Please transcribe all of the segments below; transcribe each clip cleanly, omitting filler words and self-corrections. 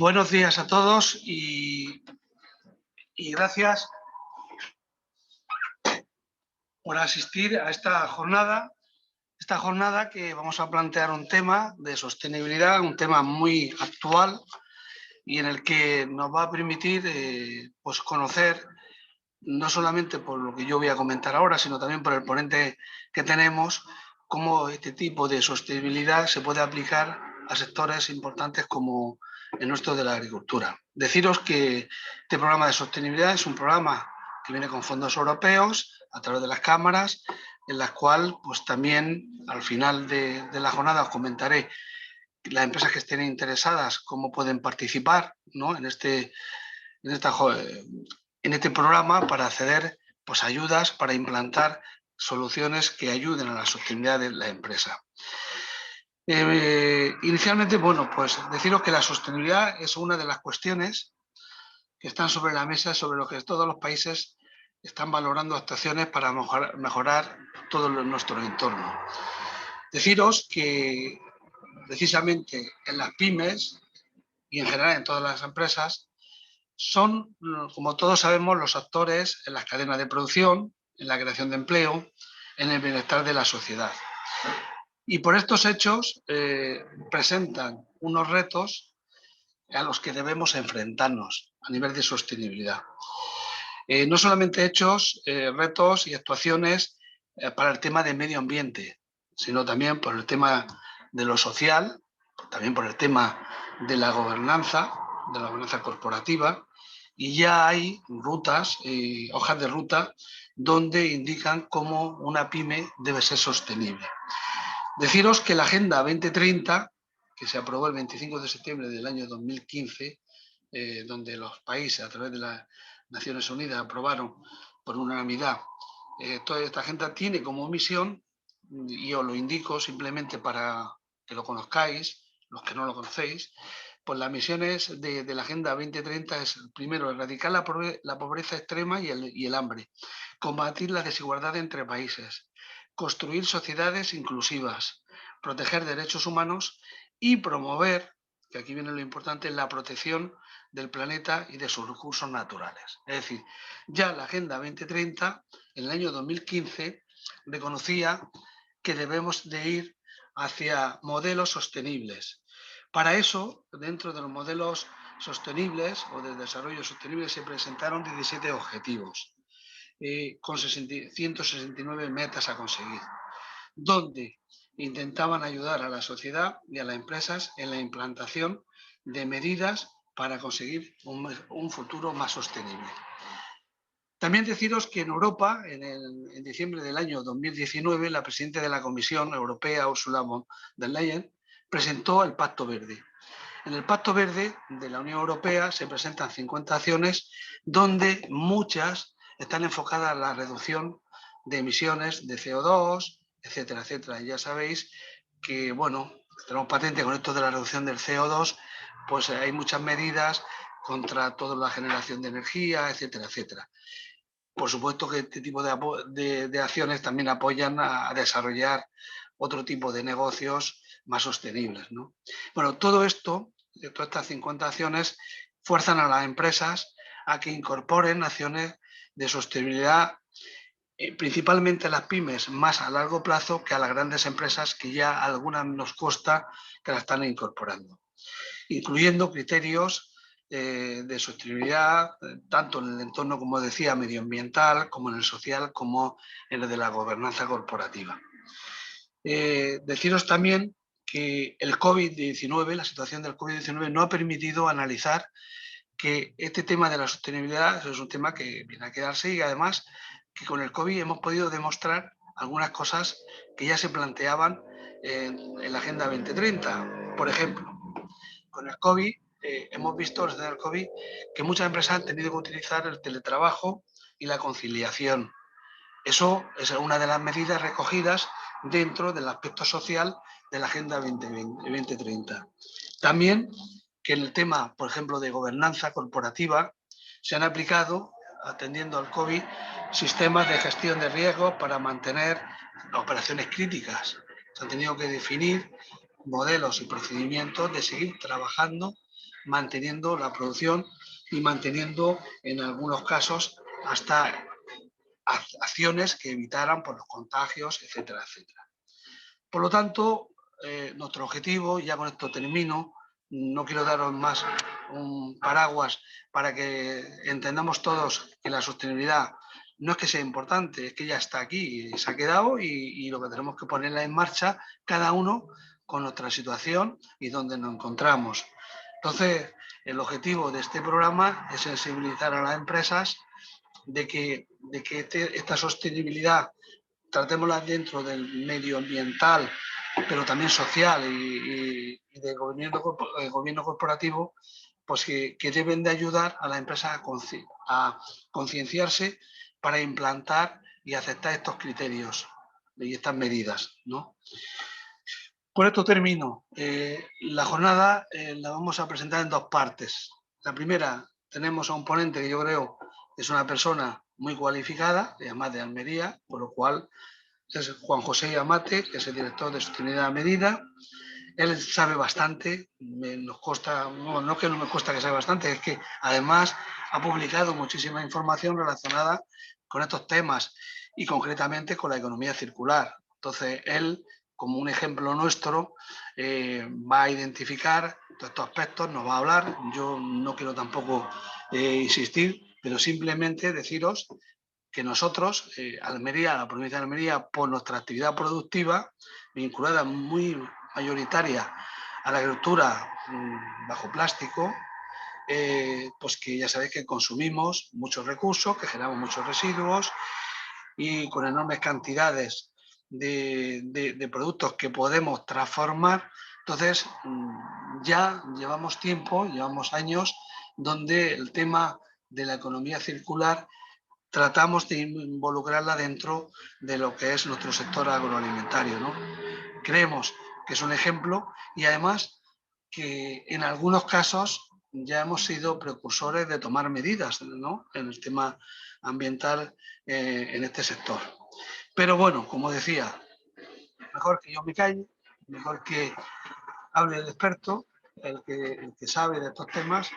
Buenos días a todos y gracias por asistir a esta jornada que vamos a plantear un tema de sostenibilidad, un tema muy actual y en el que nos va a permitir pues conocer, no solamente por lo que yo voy a comentar ahora, sino también por el ponente que tenemos, cómo este tipo de sostenibilidad se puede aplicar a sectores importantes como el nuestro de la agricultura. Deciros que este programa de sostenibilidad es un programa que viene con fondos europeos a través de las cámaras, en la cual pues también al final de la jornada os comentaré las empresas que estén interesadas cómo pueden participar, ¿no? en este programa para acceder pues, a ayudas para implantar soluciones que ayuden a la sostenibilidad de la empresa. Inicialmente, bueno, pues deciros que la sostenibilidad es una de las cuestiones que están sobre la mesa, sobre lo que todos los países están valorando actuaciones para mejorar todo nuestro entorno. Deciros que precisamente en las pymes y en general en todas las empresas son, como todos sabemos, los actores en las cadenas de producción, en la creación de empleo, en el bienestar de la sociedad. Y por estos hechos presentan unos retos a los que debemos enfrentarnos a nivel de sostenibilidad. No solamente hechos, retos y actuaciones para el tema de medio ambiente, sino también por el tema de lo social, también por el tema de la gobernanza corporativa, y ya hay rutas, hojas de ruta, donde indican cómo una pyme debe ser sostenible. Deciros que la Agenda 2030, que se aprobó el 25 de septiembre del año 2015, donde los países, a través de las Naciones Unidas, aprobaron por unanimidad toda esta agenda, tiene como misión, y os lo indico simplemente para que lo conozcáis, los que no lo conocéis, pues las misiones de la Agenda 2030 es, primero, erradicar la pobreza extrema y el hambre, combatir la desigualdad entre países, construir sociedades inclusivas, proteger derechos humanos y promover, que aquí viene lo importante, la protección del planeta y de sus recursos naturales. Es decir, ya la Agenda 2030, en el año 2015, reconocía que debemos de ir hacia modelos sostenibles. Para eso, dentro de los modelos sostenibles o de desarrollo sostenible, se presentaron 17 objetivos con 169 metas a conseguir, donde intentaban ayudar a la sociedad y a las empresas en la implantación de medidas para conseguir un futuro más sostenible. También deciros que en Europa, en diciembre del año 2019, la presidenta de la Comisión Europea, Ursula von der Leyen, presentó el Pacto Verde. En el Pacto Verde de la Unión Europea se presentan 50 acciones donde muchas están enfocadas a la reducción de emisiones de CO2, etcétera, etcétera. Y ya sabéis que, bueno, tenemos patente con esto de la reducción del CO2, pues hay muchas medidas contra toda la generación de energía, etcétera, etcétera. Por supuesto que este tipo de acciones también apoyan a desarrollar otro tipo de negocios más sostenibles, ¿no? Bueno, todo esto, todas estas 50 acciones, fuerzan a las empresas a que incorporen acciones de sostenibilidad, principalmente a las pymes, más a largo plazo que a las grandes empresas, que ya a algunas nos consta que la están incorporando, incluyendo criterios de sostenibilidad, tanto en el entorno, como decía, medioambiental, como en el social, como en el de la gobernanza corporativa. Deciros también que el COVID-19, la situación del COVID-19, no ha permitido analizar que este tema de la sostenibilidad es un tema que viene a quedarse, y además que con el COVID hemos podido demostrar algunas cosas que ya se planteaban en la Agenda 2030. Por ejemplo, con el COVID hemos visto desde el COVID que muchas empresas han tenido que utilizar el teletrabajo y la conciliación. Eso es una de las medidas recogidas dentro del aspecto social de la Agenda 2030. También que en el tema, por ejemplo, de gobernanza corporativa, se han aplicado, atendiendo al COVID, sistemas de gestión de riesgos para mantener operaciones críticas. Se han tenido que definir modelos y procedimientos de seguir trabajando manteniendo la producción y manteniendo en algunos casos hasta acciones que evitaran por los contagios, etcétera, etcétera. Por lo tanto, nuestro objetivo, ya con esto termino, no quiero daros más un paraguas para que entendamos todos que la sostenibilidad no es que sea importante, es que ya está aquí, se ha quedado y lo que tenemos que ponerla en marcha cada uno con nuestra situación y donde nos encontramos. Entonces, el objetivo de este programa es sensibilizar a las empresas de que esta sostenibilidad tratémosla dentro del medio ambiental, pero también social y de gobierno corporativo, pues que deben de ayudar a la empresa a concienciarse para implantar y aceptar estos criterios y estas medidas, ¿no? Por esto termino. La jornada la vamos a presentar en dos partes. La primera, tenemos a un ponente que yo creo que es una persona muy cualificada, además de Almería, por lo cual es Juan José Amate, que es el director de Sostenibilidad a Medida. Él sabe bastante, nos consta, no que no me consta que sabe bastante, es que además ha publicado muchísima información relacionada con estos temas y concretamente con la economía circular. Entonces, él, como un ejemplo nuestro, va a identificar todos estos aspectos, nos va a hablar. Yo no quiero tampoco insistir, pero simplemente deciros que nosotros, Almería, la provincia de Almería, por nuestra actividad productiva, vinculada muy mayoritaria a la agricultura bajo plástico, pues que ya sabéis que consumimos muchos recursos, que generamos muchos residuos y con enormes cantidades de productos que podemos transformar. Entonces, ya llevamos tiempo, llevamos años, donde el tema de la economía circular tratamos de involucrarla dentro de lo que es nuestro sector agroalimentario, ¿no? Creemos que es un ejemplo y además que en algunos casos ya hemos sido precursores de tomar medidas, ¿no?, en el tema ambiental en este sector. Pero bueno, como decía, mejor que yo me calle, mejor que hable el experto, el que sabe de estos temas.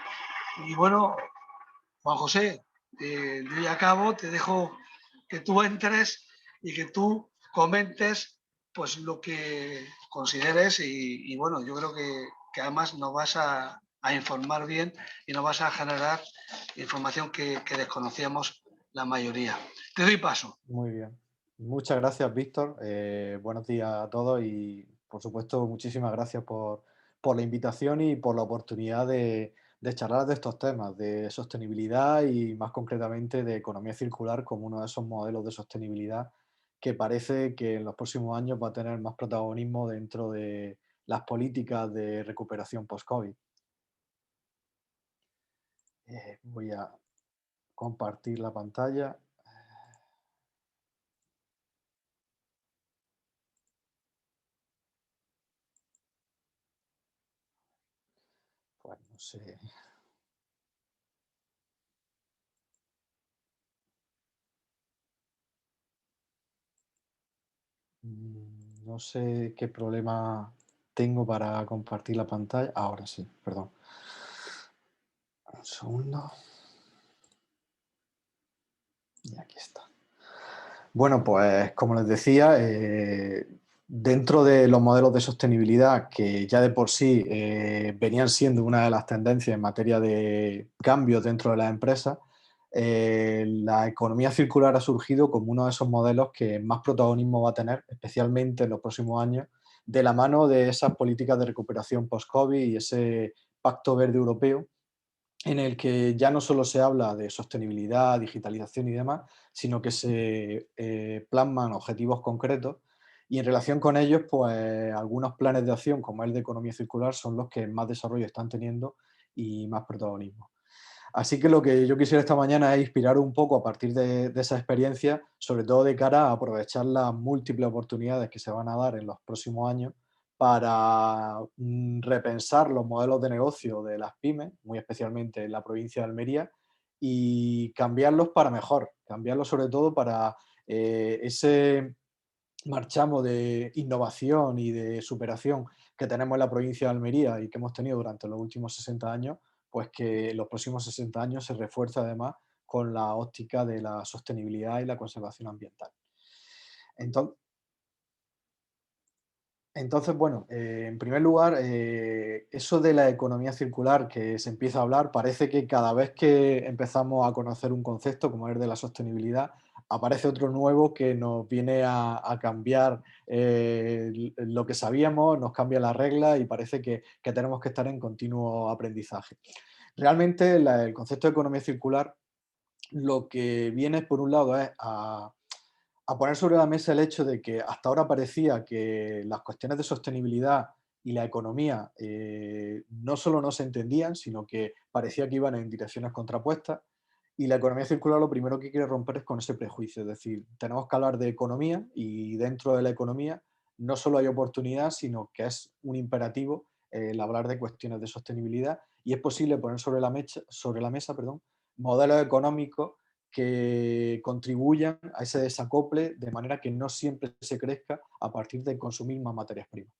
Y bueno, Juan José, yo ya acabo, te dejo que tú entres y que tú comentes pues lo que consideres y bueno, yo creo que además nos vas a informar bien y nos vas a generar información que desconocíamos la mayoría. Te doy paso. Muy bien. Muchas gracias, Víctor. Buenos días a todos y, por supuesto, muchísimas gracias por la invitación y por la oportunidad de charlar de estos temas, de sostenibilidad y, más concretamente, de economía circular como uno de esos modelos de sostenibilidad que parece que en los próximos años va a tener más protagonismo dentro de las políticas de recuperación post-COVID. Voy a compartir la pantalla. Pues no sé. No sé qué problema tengo para compartir la pantalla. Ahora sí, perdón. Un segundo. Y aquí está. Bueno, pues como les decía, dentro de los modelos de sostenibilidad que ya de por sí venían siendo una de las tendencias en materia de cambios dentro de las empresas, la economía circular ha surgido como uno de esos modelos que más protagonismo va a tener, especialmente en los próximos años, de la mano de esas políticas de recuperación post-COVID y ese Pacto Verde Europeo, en el que ya no solo se habla de sostenibilidad, digitalización y demás, sino que se plasman objetivos concretos y en relación con ellos, pues algunos planes de acción, como el de economía circular, son los que más desarrollo están teniendo y más protagonismo. Así que lo que yo quisiera esta mañana es inspirar un poco a partir de esa experiencia, sobre todo de cara a aprovechar las múltiples oportunidades que se van a dar en los próximos años para repensar los modelos de negocio de las pymes, muy especialmente en la provincia de Almería, y cambiarlos para mejor, cambiarlos sobre todo para ese marchamo de innovación y de superación que tenemos en la provincia de Almería y que hemos tenido durante los últimos 60 años, pues que en los próximos 60 años se refuerza además con la óptica de la sostenibilidad y la conservación ambiental. Entonces, bueno, en primer lugar, eso de la economía circular que se empieza a hablar, parece que cada vez que empezamos a conocer un concepto como es el de la sostenibilidad, aparece otro nuevo que nos viene a cambiar lo que sabíamos, nos cambia las reglas y parece que tenemos que estar en continuo aprendizaje. Realmente el concepto de economía circular lo que viene, por un lado, es a poner sobre la mesa el hecho de que hasta ahora parecía que las cuestiones de sostenibilidad y la economía no solo no se entendían, sino que parecía que iban en direcciones contrapuestas. Y la economía circular lo primero que quiere romper es con ese prejuicio. Es decir, tenemos que hablar de economía y dentro de la economía no solo hay oportunidad, sino que es un imperativo el hablar de cuestiones de sostenibilidad y es posible poner sobre la mesa, perdón, modelos económicos que contribuyan a ese desacople de manera que no siempre se crezca a partir de consumir más materias primas.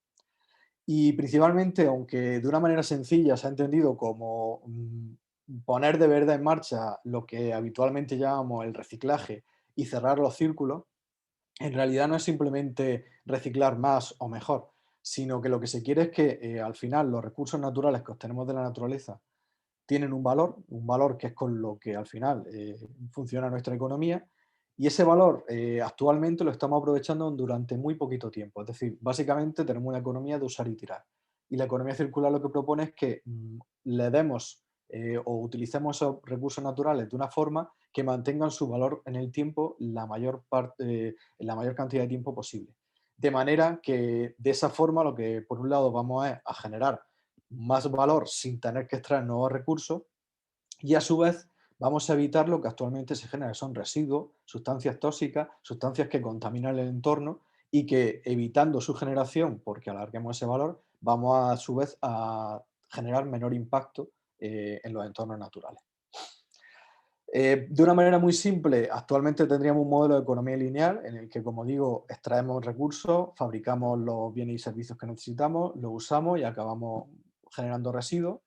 Y principalmente, aunque de una manera sencilla se ha entendido como poner de verdad en marcha lo que habitualmente llamamos el reciclaje y cerrar los círculos, en realidad no es simplemente reciclar más o mejor, sino que lo que se quiere es que al final los recursos naturales que obtenemos de la naturaleza tienen un valor que es con lo que al final funciona nuestra economía, y ese valor actualmente lo estamos aprovechando durante muy poquito tiempo. Es decir, básicamente tenemos una economía de usar y tirar. Y la economía circular lo que propone es que le demos o utilicemos esos recursos naturales de una forma que mantengan su valor en el tiempo en la mayor cantidad de tiempo posible. De manera que de esa forma lo que por un lado vamos a generar más valor sin tener que extraer nuevos recursos y a su vez vamos a evitar lo que actualmente se genera, que son residuos, sustancias tóxicas, sustancias que contaminan el entorno y que evitando su generación, porque alarguemos ese valor, vamos a su vez a generar menor impacto en los entornos naturales. De una manera muy simple, actualmente tendríamos un modelo de economía lineal en el que, como digo, extraemos recursos, fabricamos los bienes y servicios que necesitamos, los usamos y acabamos generando residuos.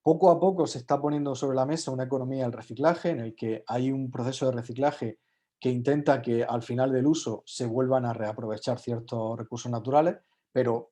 Poco a poco se está poniendo sobre la mesa una economía del reciclaje en el que hay un proceso de reciclaje que intenta que al final del uso se vuelvan a reaprovechar ciertos recursos naturales, pero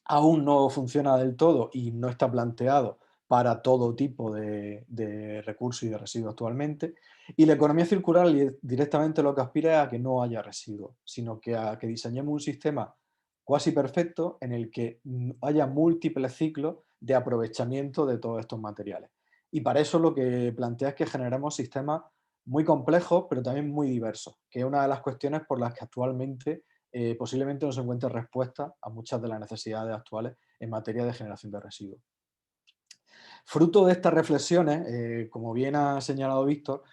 aún no funciona del todo y no está planteado para todo tipo de recursos y de residuos actualmente. Y la economía circular directamente lo que aspira es a que no haya residuos, sino que a que diseñemos un sistema cuasi perfecto en el que haya múltiples ciclos de aprovechamiento de todos estos materiales. Y para eso lo que plantea es que generemos sistemas muy complejos, pero también muy diversos, que es una de las cuestiones por las que actualmente posiblemente no se encuentre respuesta a muchas de las necesidades actuales en materia de generación de residuos. Fruto de estas reflexiones, como bien ha señalado Víctor,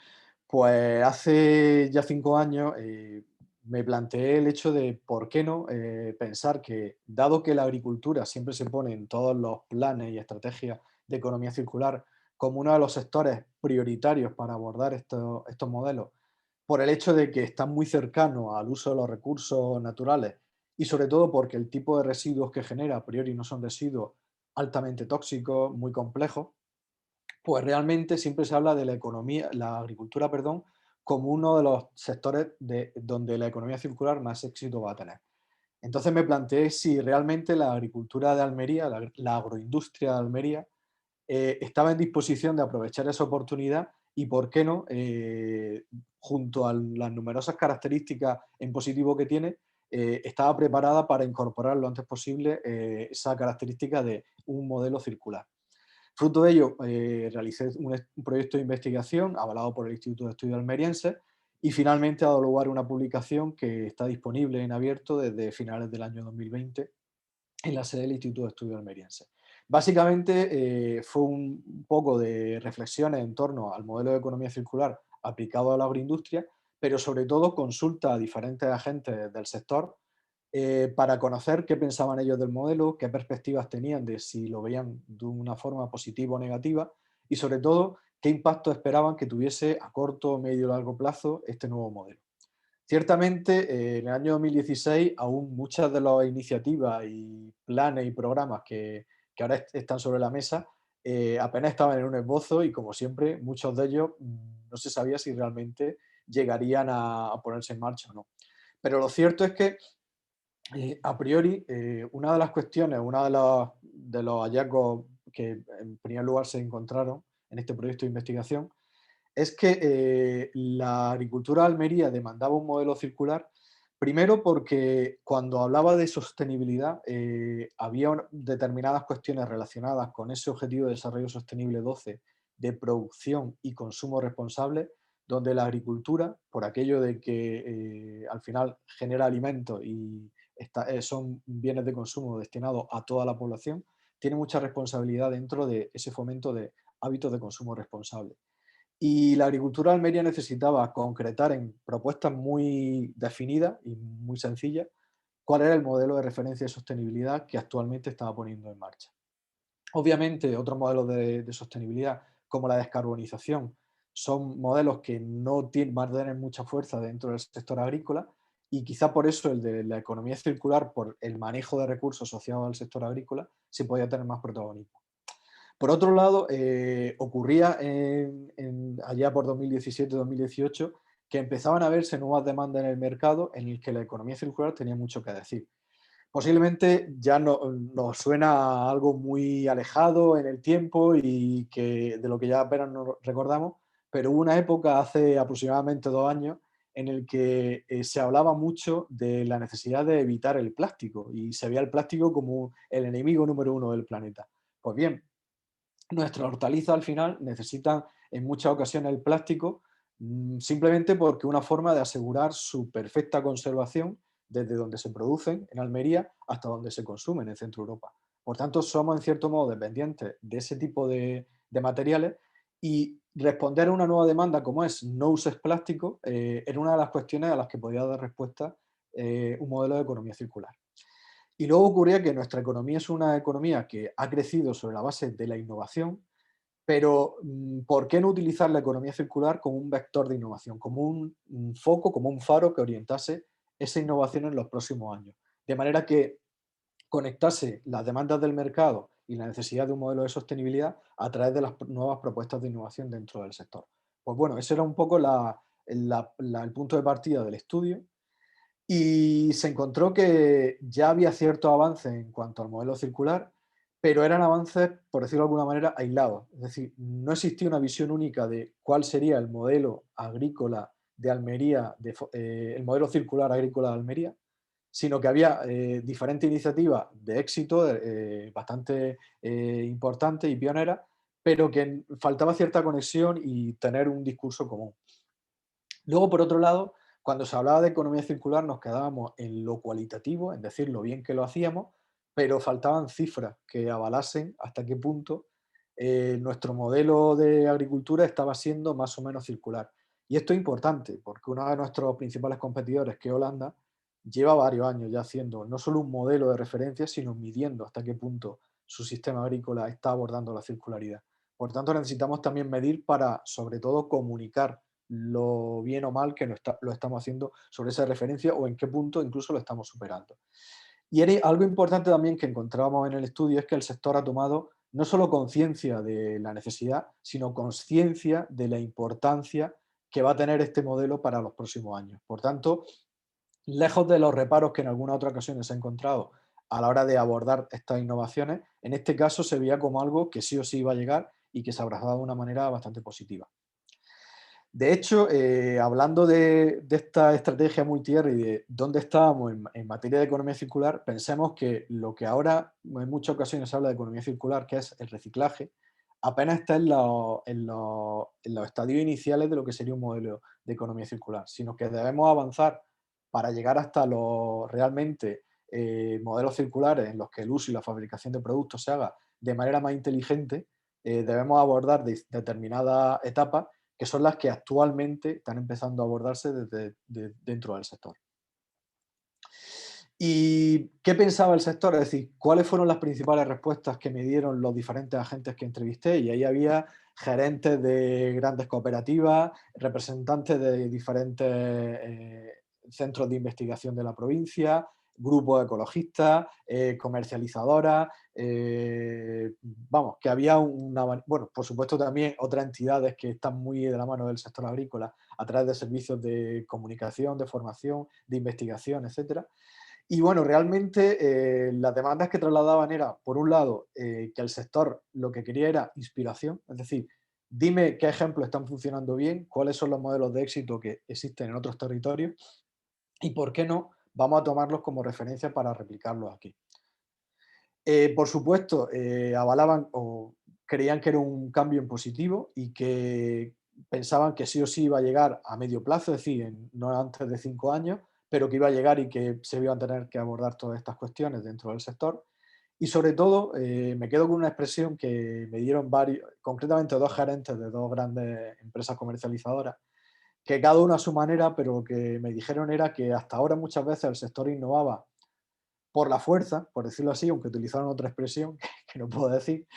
pues hace ya 5 años me planteé el hecho de por qué no pensar que, dado que la agricultura siempre se pone en todos los planes y estrategias de economía circular como uno de los sectores prioritarios para abordar estos modelos, por el hecho de que están muy cercanos al uso de los recursos naturales y sobre todo porque el tipo de residuos que genera a priori no son residuos altamente tóxicos, muy complejos, pues realmente siempre se habla de la economía, la agricultura, perdón, como uno de los sectores donde la economía circular más éxito va a tener. Entonces me planteé si realmente la agricultura de Almería, la agroindustria de Almería, estaba en disposición de aprovechar esa oportunidad y, ¿por qué no?, junto a las numerosas características en positivo que tiene, estaba preparada para incorporar lo antes posible esa característica de un modelo circular. Fruto de ello, realicé un proyecto de investigación avalado por el Instituto de Estudios Almerienses y finalmente ha dado lugar a una publicación que está disponible en abierto desde finales del año 2020 en la sede del Instituto de Estudios Almerienses. Básicamente fue un poco de reflexiones en torno al modelo de economía circular aplicado a la agroindustria, pero sobre todo consulta a diferentes agentes del sector para conocer qué pensaban ellos del modelo, qué perspectivas tenían de si lo veían de una forma positiva o negativa y sobre todo qué impacto esperaban que tuviese a corto, medio y largo plazo este nuevo modelo. Ciertamente, en el año 2016, aún muchas de las iniciativas y planes y programas que ahora están sobre la mesa, apenas estaban en un esbozo y, como siempre, muchos de ellos no se sabía si realmente llegarían a ponerse en marcha o no. Pero lo cierto es que, a priori, una de las cuestiones, uno de los hallazgos que en primer lugar se encontraron en este proyecto de investigación, es que la agricultura de Almería demandaba un modelo circular, primero porque cuando hablaba de sostenibilidad había determinadas cuestiones relacionadas con ese Objetivo de Desarrollo Sostenible 12 de producción y consumo responsable, donde la agricultura, por aquello de que al final genera alimentos y son bienes de consumo destinados a toda la población, tiene mucha responsabilidad dentro de ese fomento de hábitos de consumo responsable. Y la agricultura de Almería necesitaba concretar en propuestas muy definidas y muy sencillas cuál era el modelo de referencia de sostenibilidad que actualmente estaba poniendo en marcha. Obviamente, otros modelos de sostenibilidad, como la descarbonización, son modelos que no van a tener mucha fuerza dentro del sector agrícola, y quizá por eso el de la economía circular, por el manejo de recursos asociados al sector agrícola, sí podía tener más protagonismo. Por otro lado, ocurría allá por 2017-2018 que empezaban a verse nuevas demandas en el mercado en el que la economía circular tenía mucho que decir. Posiblemente ya nos suena a algo muy alejado en el tiempo y de lo que ya apenas nos recordamos, pero hubo una época hace aproximadamente 2 años en el que se hablaba mucho de la necesidad de evitar el plástico y se veía el plástico como el enemigo número uno del planeta. Pues bien, nuestras hortalizas al final necesitan en muchas ocasiones el plástico, simplemente porque es una forma de asegurar su perfecta conservación desde donde se producen en Almería hasta donde se consumen en Centro Europa. Por tanto, somos en cierto modo dependientes de ese tipo de materiales, y responder a una nueva demanda como es no uses plástico era una de las cuestiones a las que podía dar respuesta un modelo de economía circular. Y luego ocurría que nuestra economía es una economía que ha crecido sobre la base de la innovación, pero ¿por qué no utilizar la economía circular como un vector de innovación, como un foco, como un faro que orientase esa innovación en los próximos años? De manera que conectase las demandas del mercado y la necesidad de un modelo de sostenibilidad a través de las nuevas propuestas de innovación dentro del sector. Pues bueno, ese era un poco el punto de partida del estudio, y se encontró que ya había cierto avance en cuanto al modelo circular, pero eran avances, por decirlo de alguna manera, aislados. Es decir, no existía una visión única de cuál sería el modelo agrícola de Almería, el modelo circular agrícola de Almería, sino que había diferentes iniciativas de éxito bastante importantes y pioneras, pero que faltaba cierta conexión y tener un discurso común. Luego, por otro lado, cuando se hablaba de economía circular nos quedábamos en lo cualitativo, en decir lo bien que lo hacíamos, pero faltaban cifras que avalasen hasta qué punto nuestro modelo de agricultura estaba siendo más o menos circular. Y esto es importante porque uno de nuestros principales competidores, que es Holanda, lleva varios años ya haciendo no solo un modelo de referencia, sino midiendo hasta qué punto su sistema agrícola está abordando la circularidad. Por tanto, necesitamos también medir para, sobre todo, comunicar lo bien o mal que lo estamos haciendo sobre esa referencia, o en qué punto incluso lo estamos superando. Y algo importante también que encontrábamos en el estudio es que el sector ha tomado no solo conciencia de la necesidad, sino conciencia de la importancia que va a tener este modelo para los próximos años. Por tanto, lejos de los reparos que en algunas otras ocasiones se ha encontrado a la hora de abordar estas innovaciones, en este caso se veía como algo que sí o sí iba a llegar y que se abrazaba de una manera bastante positiva. De hecho, hablando de esta estrategia multi-R y de dónde estábamos en materia de economía circular, pensemos que lo que ahora en muchas ocasiones se habla de economía circular, que es el reciclaje, apenas está en los estadios iniciales de lo que sería un modelo de economía circular, sino que debemos avanzar para llegar hasta los realmente modelos circulares en los que el uso y la fabricación de productos se haga de manera más inteligente. Debemos abordar determinadas etapas que son las que actualmente están empezando a abordarse dentro del sector. ¿Y qué pensaba el sector? Es decir, ¿cuáles fueron las principales respuestas que me dieron los diferentes agentes que entrevisté? Y ahí había gerentes de grandes cooperativas, representantes de diferentes centros de investigación de la provincia, grupos ecologistas, comercializadoras, vamos, que había bueno, por supuesto también otras entidades que están muy de la mano del sector agrícola a través de servicios de comunicación, de formación, de investigación, etcétera. Y bueno, realmente las demandas que trasladaban era, por un lado, que el sector lo que quería era inspiración, es decir, dime qué ejemplos están funcionando bien, cuáles son los modelos de éxito que existen en otros territorios y por qué no vamos a tomarlos como referencia para replicarlos aquí. Por supuesto, avalaban o creían que era un cambio en positivo y que pensaban que sí o sí iba a llegar a medio plazo, es decir, no antes de 5 años, pero que iba a llegar y que se iban a tener que abordar todas estas cuestiones dentro del sector. Y sobre todo, me quedo con una expresión que me dieron varios, concretamente dos gerentes de dos grandes empresas comercializadoras, que cada uno a su manera, pero lo que me dijeron era que hasta ahora muchas veces el sector innovaba por la fuerza, por decirlo así, aunque utilizaron otra expresión que no puedo decir,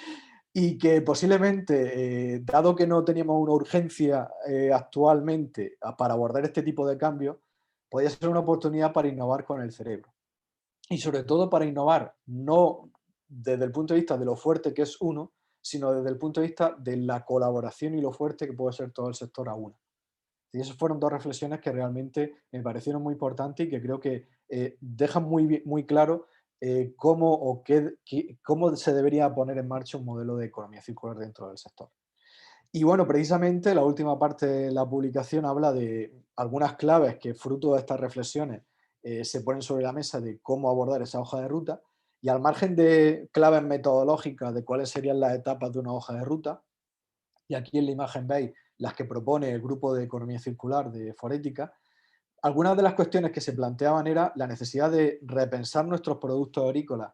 y que posiblemente, dado que no teníamos una urgencia actualmente para abordar este tipo de cambios, podía ser una oportunidad para innovar con el cerebro. Y sobre todo para innovar, no desde el punto de vista de lo fuerte que es uno, sino desde el punto de vista de la colaboración y lo fuerte que puede ser todo el sector a una. Y esas fueron dos reflexiones que realmente me parecieron muy importantes y que creo que dejan muy claro cómo, cómo se debería poner en marcha un modelo de economía circular dentro del sector. Y bueno, precisamente la última parte de la publicación habla de algunas claves que fruto de estas reflexiones se ponen sobre la mesa de cómo abordar esa hoja de ruta. Y al margen de claves metodológicas de cuáles serían las etapas de una hoja de ruta, y aquí en la imagen veis las que propone el grupo de economía circular de Forética, algunas de las cuestiones que se planteaban era la necesidad de repensar nuestros productos agrícolas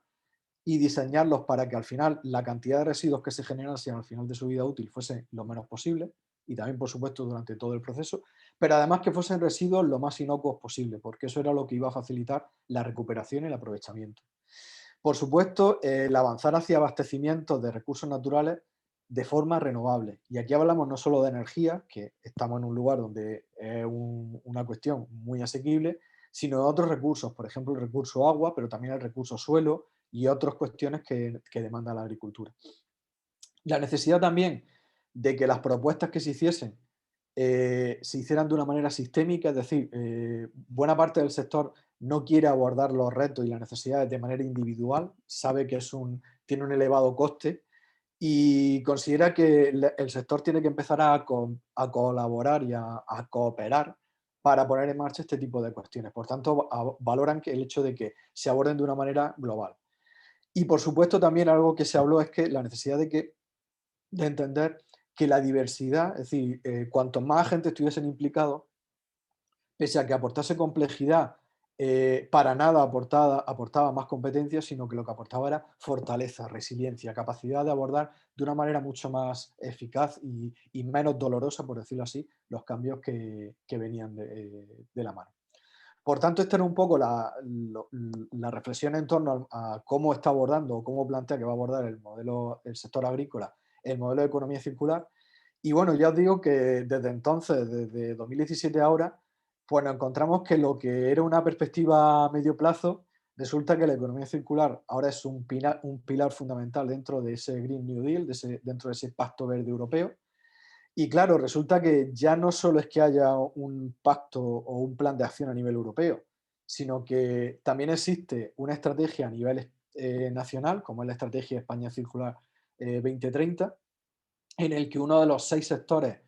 y diseñarlos para que al final la cantidad de residuos que se generasen al final de su vida útil fuese lo menos posible y también, por supuesto, durante todo el proceso, pero además que fuesen residuos lo más inocuos posible, porque eso era lo que iba a facilitar la recuperación y el aprovechamiento. Por supuesto, el avanzar hacia abastecimientos de recursos naturales de forma renovable. Y aquí hablamos no solo de energía, que estamos en un lugar donde es una cuestión muy asequible, sino de otros recursos, por ejemplo, el recurso agua, pero también el recurso suelo y otras cuestiones que demanda la agricultura. La necesidad también de que las propuestas que se hiciesen se hicieran de una manera sistémica, es decir, buena parte del sector no quiere abordar los retos y las necesidades de manera individual, sabe que tiene un elevado coste y considera que el sector tiene que empezar a colaborar y a cooperar para poner en marcha este tipo de cuestiones. Por tanto, valoran que el hecho de que se aborden de una manera global. Y por supuesto también algo que se habló es que la necesidad de entender que la diversidad, es decir, cuanto más agentes estuviesen implicados, pese a que aportase complejidad, para nada aportaba más competencia, sino que lo que aportaba era fortaleza, resiliencia, capacidad de abordar de una manera mucho más eficaz y menos dolorosa, por decirlo así, los cambios que venían de la mano. Por tanto, esta era un poco la reflexión en torno a cómo está abordando o cómo plantea que va a abordar el sector agrícola, el modelo de economía circular. Y bueno, ya os digo que desde entonces, desde 2017 a ahora, pues nos encontramos que lo que era una perspectiva a medio plazo, resulta que la economía circular ahora es un pilar fundamental dentro de ese Green New Deal, dentro de ese Pacto Verde Europeo. Y claro, resulta que ya no solo es que haya un pacto o un plan de acción a nivel europeo, sino que también existe una estrategia a nivel nacional, como es la Estrategia España Circular 2030, en el que uno de los 6 sectores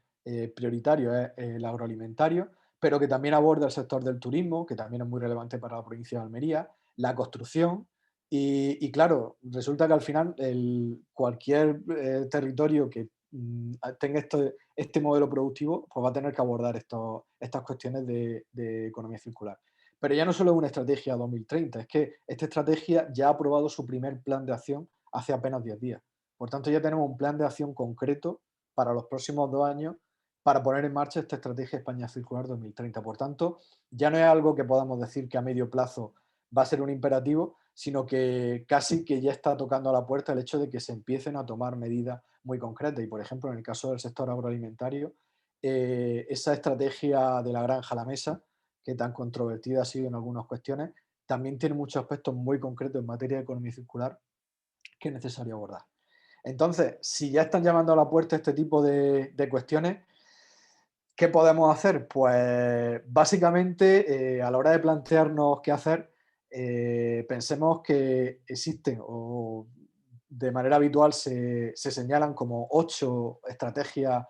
prioritarios es el agroalimentario, pero que también aborda el sector del turismo, que también es muy relevante para la provincia de Almería, la construcción, y claro, resulta que al final cualquier territorio que tenga este modelo productivo, pues va a tener que abordar estas cuestiones de economía circular. Pero ya no solo es una estrategia 2030, es que esta estrategia ya ha aprobado su primer plan de acción hace apenas 10 días. Por tanto, ya tenemos un plan de acción concreto para los próximos 2 años para poner en marcha esta estrategia España Circular 2030. Por tanto, ya no es algo que podamos decir que a medio plazo va a ser un imperativo, sino que casi que ya está tocando a la puerta el hecho de que se empiecen a tomar medidas muy concretas. Y, por ejemplo, en el caso del sector agroalimentario, esa estrategia de la granja a la mesa que tan controvertida ha sido en algunas cuestiones, también tiene muchos aspectos muy concretos en materia de economía circular que es necesario abordar. Entonces, si ya están llamando a la puerta este tipo de cuestiones, ¿qué podemos hacer? Pues básicamente, a la hora de plantearnos qué hacer, pensemos que existen o de manera habitual se señalan como 8 estrategias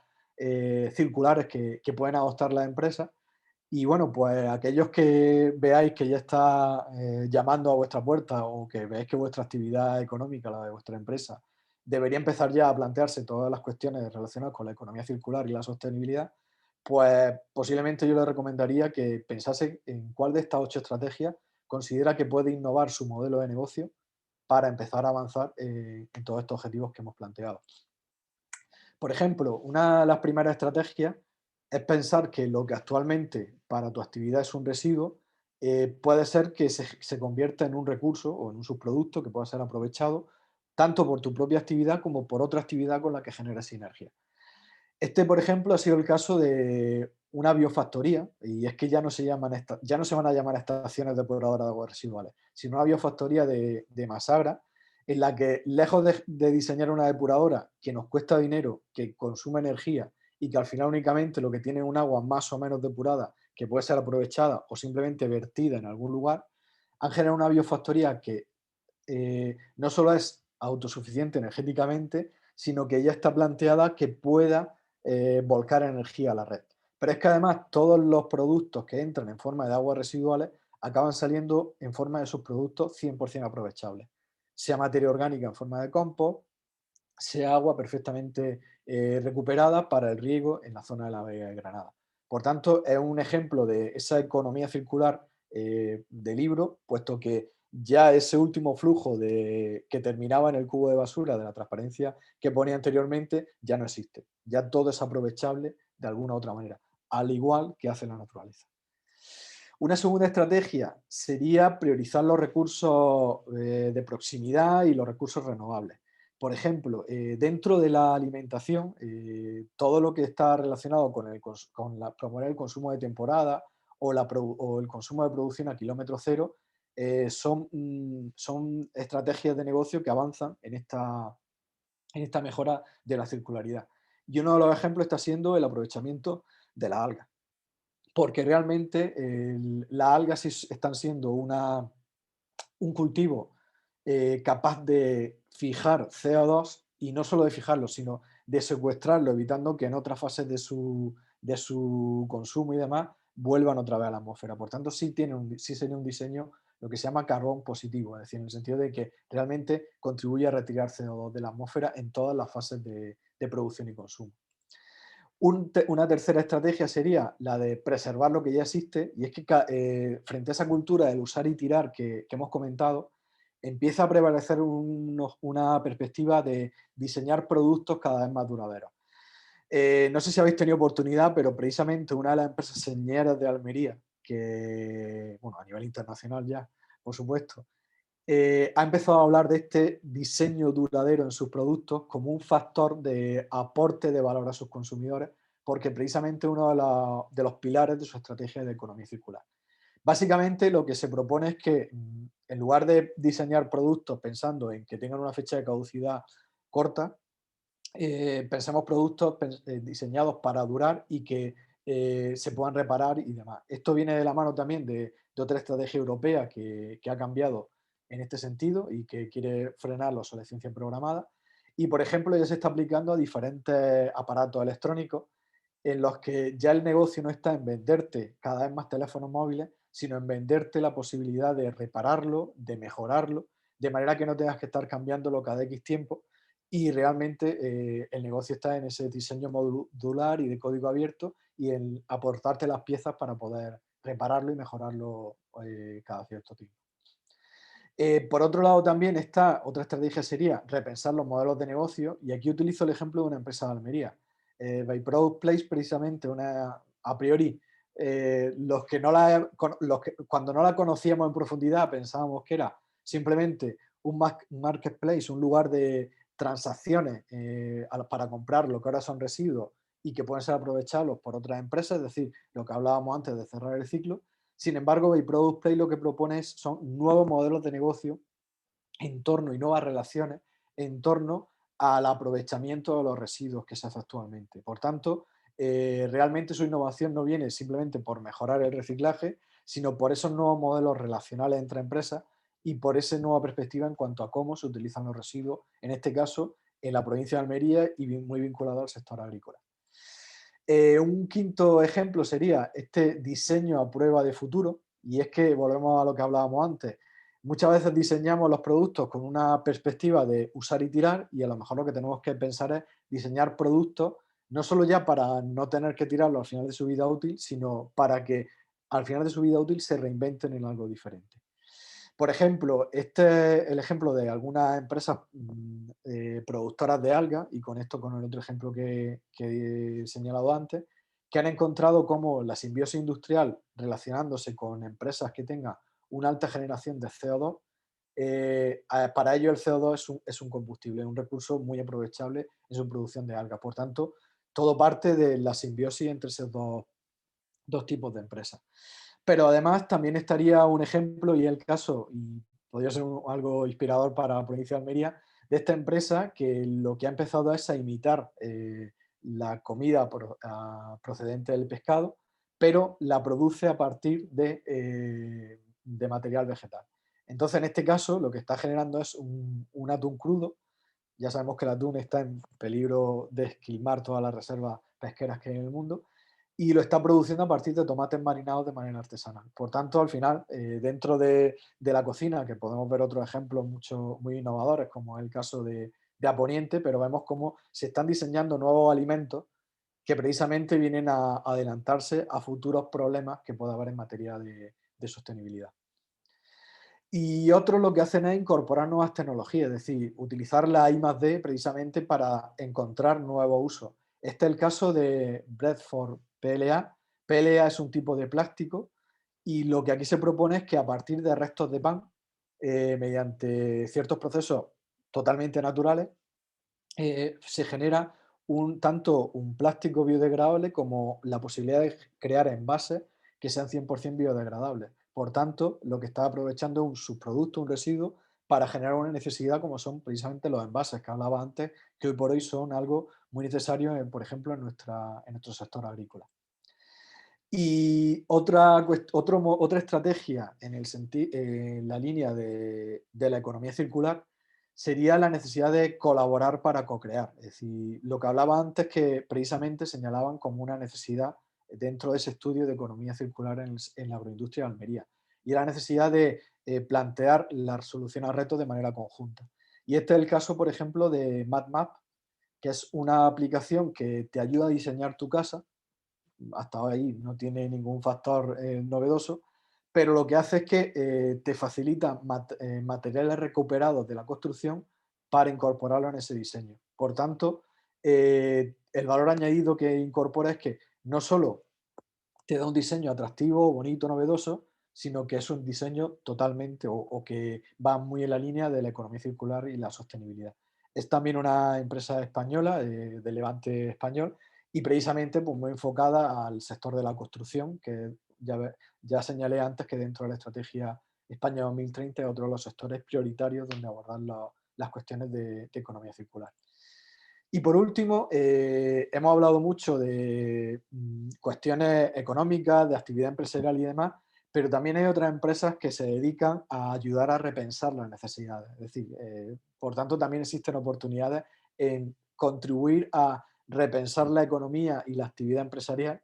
circulares que pueden adoptar las empresas. Y bueno, pues aquellos que veáis que ya está llamando a vuestra puerta o que veáis que vuestra actividad económica, la de vuestra empresa, debería empezar ya a plantearse todas las cuestiones relacionadas con la economía circular y la sostenibilidad, pues posiblemente yo le recomendaría que pensase en cuál de estas 8 estrategias considera que puede innovar su modelo de negocio para empezar a avanzar en todos estos objetivos que hemos planteado. Por ejemplo, una de las primeras estrategias es pensar que lo que actualmente para tu actividad es un residuo, puede ser que se convierta en un recurso o en un subproducto que pueda ser aprovechado tanto por tu propia actividad como por otra actividad con la que generes sinergia. Este, por ejemplo, ha sido el caso de una biofactoría, y es que ya no se van a llamar estaciones depuradoras de aguas residuales, sino una biofactoría de Masagra, en la que, lejos de diseñar una depuradora que nos cuesta dinero, que consume energía y que al final únicamente lo que tiene es un agua más o menos depurada, que puede ser aprovechada o simplemente vertida en algún lugar, han generado una biofactoría que no solo es autosuficiente energéticamente, sino que ya está planteada que pueda volcar energía a la red. Pero es que además todos los productos que entran en forma de aguas residuales acaban saliendo en forma de subproductos 100% aprovechables, sea materia orgánica en forma de compost, sea agua perfectamente recuperada para el riego en la zona de la Vega de Granada. Por tanto, es un ejemplo de esa economía circular de libro, puesto que ya ese último flujo que terminaba en el cubo de basura de la transparencia que ponía anteriormente ya no existe. Ya todo es aprovechable de alguna u otra manera, al igual que hace la naturaleza. Una segunda estrategia sería priorizar los recursos de proximidad y los recursos renovables. Por ejemplo, dentro de la alimentación, todo lo que está relacionado con promover el consumo de temporada o el consumo de producción a kilómetro cero son estrategias de negocio que avanzan en esta mejora de la circularidad. Y uno de los ejemplos está siendo el aprovechamiento de la alga, porque realmente las algas están siendo un cultivo capaz de fijar CO2 y no solo de fijarlo, sino de secuestrarlo, evitando que en otras fases de su consumo y demás vuelvan otra vez a la atmósfera. Por tanto, sí sería un diseño lo que se llama carbón positivo, es decir, en el sentido de que realmente contribuye a retirar CO2 de la atmósfera en todas las fases de producción y consumo. Una tercera estrategia sería la de preservar lo que ya existe, y es que frente a esa cultura del usar y tirar que hemos comentado, empieza a prevalecer una perspectiva de diseñar productos cada vez más duraderos. No sé si habéis tenido oportunidad, pero precisamente una de las empresas señeras de Almería, que, bueno, a nivel internacional ya, por supuesto, ha empezado a hablar de este diseño duradero en sus productos como un factor de aporte de valor a sus consumidores, porque precisamente uno de los pilares de su estrategia de economía circular. Básicamente lo que se propone es que en lugar de diseñar productos pensando en que tengan una fecha de caducidad corta, pensemos productos diseñados para durar y que se puedan reparar y demás. Esto viene de la mano también de otra estrategia europea que ha cambiado en este sentido y que quiere frenar la obsolescencia programada. Y, por ejemplo, ya se está aplicando a diferentes aparatos electrónicos en los que ya el negocio no está en venderte cada vez más teléfonos móviles, sino en venderte la posibilidad de repararlo, de mejorarlo, de manera que no tengas que estar cambiándolo cada X tiempo, y realmente el negocio está en ese diseño modular y de código abierto y en aportarte las piezas para poder repararlo y mejorarlo cada cierto tiempo. Por otro lado, también está otra estrategia sería repensar los modelos de negocio, y aquí utilizo el ejemplo de una empresa de Almería. By Product Place, precisamente, a priori, cuando no la conocíamos en profundidad pensábamos que era simplemente un marketplace, un lugar de transacciones para comprar lo que ahora son residuos y que pueden ser aprovechados por otras empresas, es decir, lo que hablábamos antes de cerrar el ciclo. Sin embargo, By Product Play lo que propone son nuevos modelos de negocio en torno y nuevas relaciones en torno al aprovechamiento de los residuos que se hace actualmente. Por tanto, realmente su innovación no viene simplemente por mejorar el reciclaje, sino por esos nuevos modelos relacionales entre empresas y por esa nueva perspectiva en cuanto a cómo se utilizan los residuos, en este caso en la provincia de Almería y muy vinculado al sector agrícola. Un quinto ejemplo sería este diseño a prueba de futuro, y es que volvemos a lo que hablábamos antes. Muchas veces diseñamos los productos con una perspectiva de usar y tirar, y a lo mejor lo que tenemos que pensar es diseñar productos no solo ya para no tener que tirarlo al final de su vida útil, sino para que al final de su vida útil se reinventen en algo diferente. Por ejemplo, este es el ejemplo de algunas empresas productoras de algas, y con esto con el otro ejemplo que he señalado antes, que han encontrado cómo la simbiosis industrial relacionándose con empresas que tengan una alta generación de CO2, para ello el CO2 es un combustible, es un recurso muy aprovechable en su producción de algas. Por tanto, todo parte de la simbiosis entre esos dos tipos de empresas. Pero además también estaría un ejemplo, y el caso, y podría ser algo inspirador para la provincia de Almería, de esta empresa que lo que ha empezado es a imitar la comida procedente del pescado, pero la produce a partir de material vegetal. Entonces, en este caso, lo que está generando es un atún crudo. Ya sabemos que el atún está en peligro de esquilmar todas las reservas pesqueras que hay en el mundo, y lo está produciendo a partir de tomates marinados de manera artesanal. Por tanto, al final, dentro de la cocina, que podemos ver otros ejemplos muy innovadores, como es el caso de Aponiente, pero vemos cómo se están diseñando nuevos alimentos que precisamente vienen a adelantarse a futuros problemas que pueda haber en materia de sostenibilidad. Y otros lo que hacen es incorporar nuevas tecnologías, es decir, utilizar la I+D precisamente para encontrar nuevos usos. Este es el caso de Bradford PLA. PLA es un tipo de plástico, y lo que aquí se propone es que a partir de restos de pan, mediante ciertos procesos totalmente naturales, se genera tanto un plástico biodegradable como la posibilidad de crear envases que sean 100% biodegradables. Por tanto, lo que está aprovechando es un subproducto, un residuo, para generar una necesidad como son precisamente los envases que hablaba antes, que hoy por hoy son algo muy necesario, por ejemplo, en nuestro sector agrícola. Y otra estrategia en la línea de la economía circular sería la necesidad de colaborar para co-crear. Es decir, lo que hablaba antes, que precisamente señalaban como una necesidad dentro de ese estudio de economía circular en la agroindustria de Almería, y la necesidad de plantear la solución a retos de manera conjunta. Y este es el caso, por ejemplo, de MadMap, que es una aplicación que te ayuda a diseñar tu casa. Hasta ahí no tiene ningún factor novedoso, pero lo que hace es que te facilita materiales recuperados de la construcción para incorporarlo en ese diseño. Por tanto, el valor añadido que incorpora es que no solo te da un diseño atractivo, bonito, novedoso, sino que es un diseño totalmente o que va muy en la línea de la economía circular y la sostenibilidad. Es también una empresa española, de Levante español, y precisamente pues, muy enfocada al sector de la construcción, que ya señalé antes que dentro de la estrategia España 2030 es otro de los sectores prioritarios donde abordar las cuestiones de economía circular. Y por último, hemos hablado mucho de cuestiones económicas, de actividad empresarial y demás, pero también hay otras empresas que se dedican a ayudar a repensar las necesidades. Es decir, por tanto, también existen oportunidades en contribuir a repensar la economía y la actividad empresarial.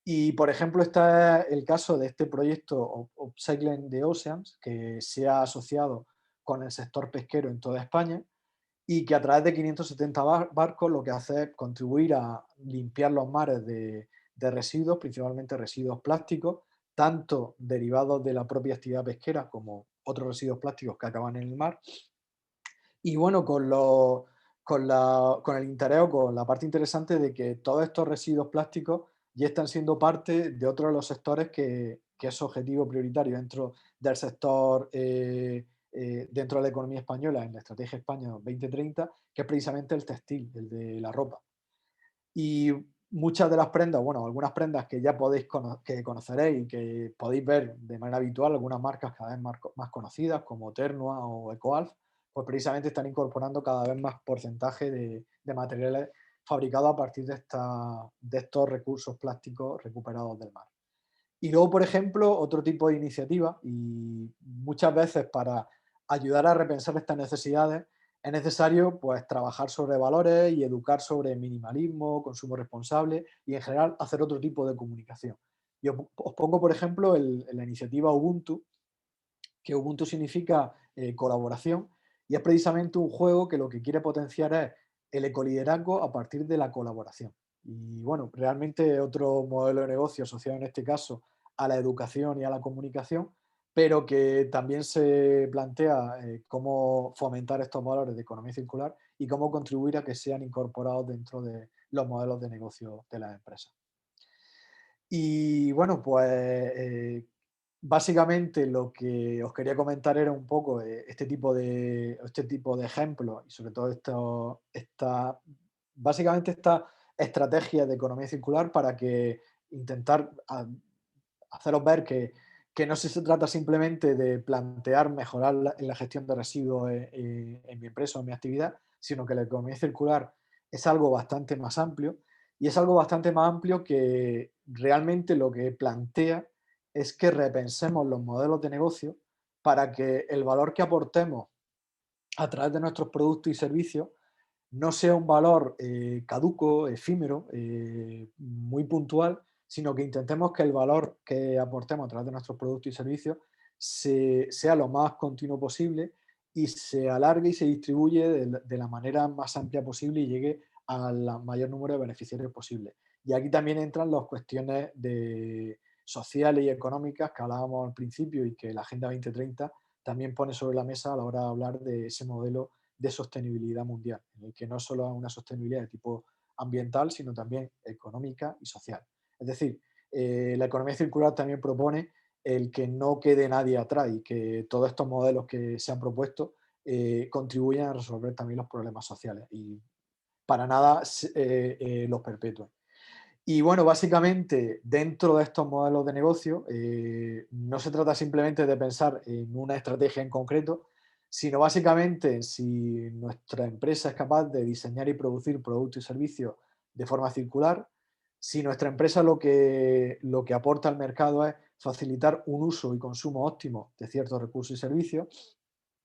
Y, por ejemplo, está el caso de este proyecto Upcycling the Oceans, que se ha asociado con el sector pesquero en toda España, y que a través de 570 barcos lo que hace es contribuir a limpiar los mares de residuos, principalmente residuos plásticos, tanto derivados de la propia actividad pesquera como otros residuos plásticos que acaban en el mar. Y bueno, con el interés o con la parte interesante de que todos estos residuos plásticos ya están siendo parte de otro de los sectores que es objetivo prioritario dentro del sector, dentro de la economía española, en la Estrategia España 2030, que es precisamente el textil, el de la ropa. Y muchas de las prendas, bueno, algunas prendas que ya que conoceréis y que podéis ver de manera habitual, algunas marcas cada vez más conocidas como Ternua o Ecoalf, pues precisamente están incorporando cada vez más porcentaje de materiales fabricados a partir de estos recursos plásticos recuperados del mar. Y luego, por ejemplo, otro tipo de iniciativa, y muchas veces para ayudar a repensar estas necesidades, es necesario pues, trabajar sobre valores y educar sobre minimalismo, consumo responsable y en general hacer otro tipo de comunicación. Y os pongo, por ejemplo, la iniciativa Ubuntu, que Ubuntu significa colaboración, y es precisamente un juego que lo que quiere potenciar es el ecoliderazgo a partir de la colaboración. Y bueno, realmente otro modelo de negocio asociado en este caso a la educación y a la comunicación, pero que también se plantea cómo fomentar estos valores de economía circular y cómo contribuir a que sean incorporados dentro de los modelos de negocio de las empresas. Y bueno, pues básicamente lo que os quería comentar era un poco este tipo de ejemplos y sobre todo básicamente esta estrategia de economía circular para que intentar haceros ver que no se trata simplemente de plantear mejorar la gestión de residuos en mi empresa o en mi actividad, sino que la economía circular es algo bastante más amplio y es algo bastante más amplio que realmente lo que plantea es que repensemos los modelos de negocio para que el valor que aportemos a través de nuestros productos y servicios no sea un valor caduco, efímero, muy puntual, sino que intentemos que el valor que aportemos a través de nuestros productos y servicios sea lo más continuo posible y se alargue y se distribuye de la manera más amplia posible y llegue al mayor número de beneficiarios posible. Y aquí también entran las cuestiones sociales y económicas que hablábamos al principio y que la Agenda 2030 también pone sobre la mesa a la hora de hablar de ese modelo de sostenibilidad mundial, en el que no solo es una sostenibilidad de tipo ambiental, sino también económica y social. Es decir, la economía circular también propone el que no quede nadie atrás y que todos estos modelos que se han propuesto contribuyan a resolver también los problemas sociales y para nada los perpetúen. Y bueno, básicamente dentro de estos modelos de negocio no se trata simplemente de pensar en una estrategia en concreto, sino básicamente en si nuestra empresa es capaz de diseñar y producir productos y servicios de forma circular, si nuestra empresa lo que aporta al mercado es facilitar un uso y consumo óptimo de ciertos recursos y servicios,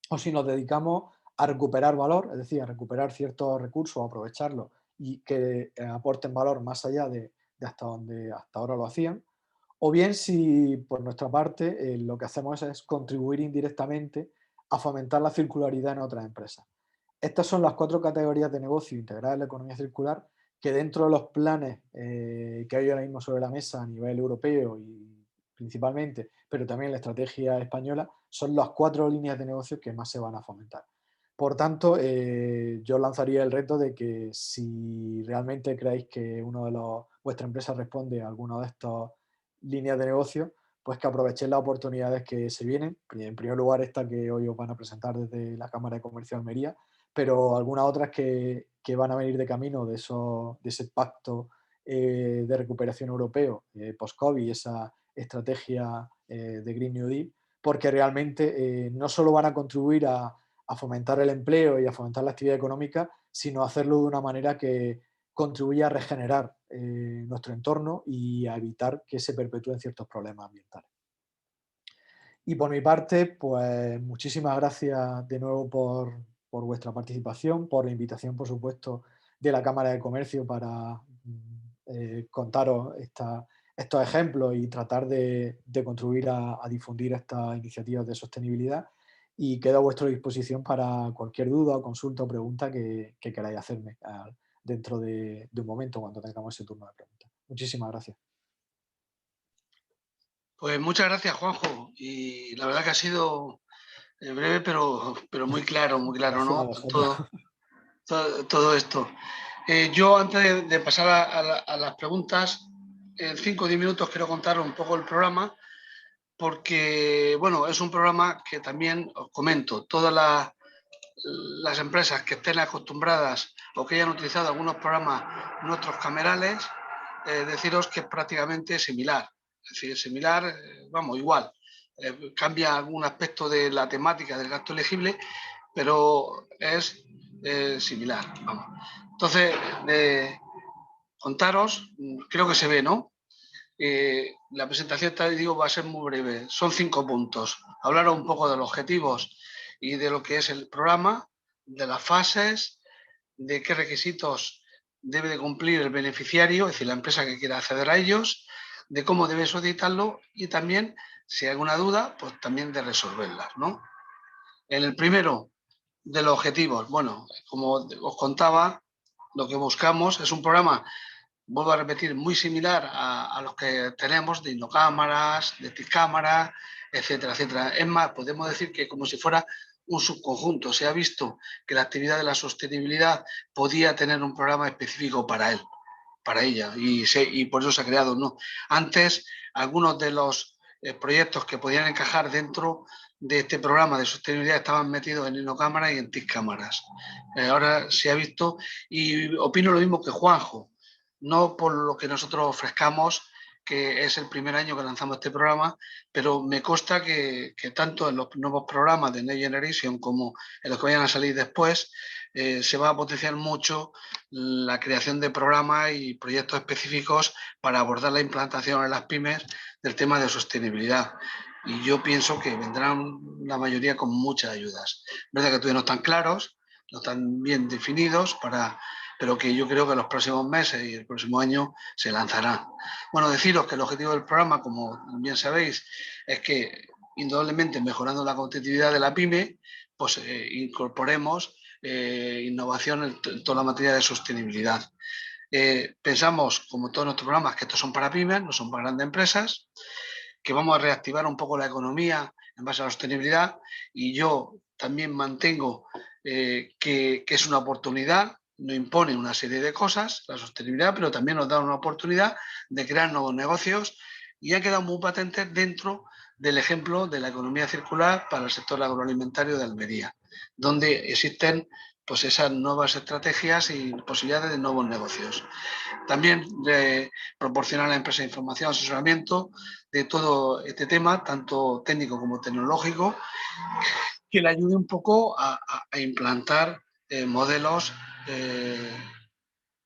o si nos dedicamos a recuperar valor, es decir, a recuperar ciertos recursos, a aprovecharlos y que aporten valor más allá de hasta donde hasta ahora lo hacían, o bien si por nuestra parte lo que hacemos es contribuir indirectamente a fomentar la circularidad en otras empresas. Estas son las 4 categorías de negocio integradas en la economía circular que dentro de los planes que hay ahora mismo sobre la mesa a nivel europeo y principalmente, pero también la estrategia española, son las 4 líneas de negocio que más se van a fomentar. Por tanto, yo lanzaría el reto de que si realmente creéis que vuestra empresa responde a alguna de estas líneas de negocio, pues que aprovechéis las oportunidades que se vienen. En primer lugar, esta que hoy os van a presentar desde la Cámara de Comercio de Almería, pero algunas otras que van a venir de camino de ese pacto de recuperación europeo post-COVID, esa estrategia de Green New Deal, porque realmente no solo van a contribuir a fomentar el empleo y a fomentar la actividad económica, sino hacerlo de una manera que contribuya a regenerar nuestro entorno y a evitar que se perpetúen ciertos problemas ambientales. Y por mi parte, pues muchísimas gracias de nuevo por vuestra participación, por la invitación, por supuesto, de la Cámara de Comercio para contaros estos ejemplos y tratar de contribuir a difundir estas iniciativas de sostenibilidad. Y quedo a vuestra disposición para cualquier duda o consulta o pregunta que queráis hacerme dentro de un momento cuando tengamos ese turno de preguntas. Muchísimas gracias. Pues muchas gracias, Juanjo. Y la verdad que ha sido breve, pero muy claro, Gracias a ¿no? vosotros. Todo esto. Yo, antes de pasar a las preguntas, en 5 o 10 minutos quiero contar un poco el programa, porque, bueno, es un programa que también os comento, todas las empresas que estén acostumbradas o que hayan utilizado algunos programas nuestros camerales, deciros que es prácticamente similar. Es decir, similar, vamos, igual. Cambia algún aspecto de la temática del gasto elegible, pero es similar. Vamos. Entonces, contaros, creo que se ve, ¿no? La presentación, te digo, va a ser muy breve. Son 5 puntos. Hablaros un poco de los objetivos y de lo que es el programa, de las fases, de qué requisitos debe de cumplir el beneficiario, es decir, la empresa que quiera acceder a ellos, de cómo debe solicitarlo y también, si hay alguna duda, pues también de resolverlas, ¿no? En el primero de los objetivos, bueno, como os contaba, lo que buscamos es un programa, vuelvo a repetir, muy similar a los que tenemos de Innocámaras, de TICámaras, etcétera, etcétera. Es más, podemos decir que como si fuera un subconjunto. Se ha visto que la actividad de la sostenibilidad podía tener un programa específico para él, para ella, y por eso se ha creado, ¿no? Antes, algunos de los proyectos que podían encajar dentro de este programa de sostenibilidad estaban metidos en Innocámaras y en TICámaras. Ahora se ha visto, y opino lo mismo que Juanjo, no por lo que nosotros ofrezcamos, que es el primer año que lanzamos este programa, pero me consta que tanto en los nuevos programas de Next Generation como en los que vayan a salir después, se va a potenciar mucho la creación de programas y proyectos específicos para abordar la implantación en las pymes del tema de sostenibilidad. Y yo pienso que vendrán la mayoría con muchas ayudas. Es verdad que todavía no están claros, no están bien definidos, pero que yo creo que en los próximos meses y el próximo año se lanzarán. Bueno, deciros que el objetivo del programa, como bien sabéis, es que indudablemente mejorando la competitividad de la pyme, pues incorporemos innovación en toda la materia de sostenibilidad. Pensamos, como todos nuestros programas, que estos son para pymes, no son para grandes empresas, que vamos a reactivar un poco la economía en base a la sostenibilidad, y yo también mantengo que es una oportunidad, nos impone una serie de cosas, la sostenibilidad, pero también nos da una oportunidad de crear nuevos negocios, y ha quedado muy patente dentro del ejemplo de la economía circular para el sector agroalimentario de Almería, donde existen pues esas nuevas estrategias y posibilidades de nuevos negocios. También proporcionar a la empresa información, asesoramiento de todo este tema, tanto técnico como tecnológico, que le ayude un poco a implantar modelos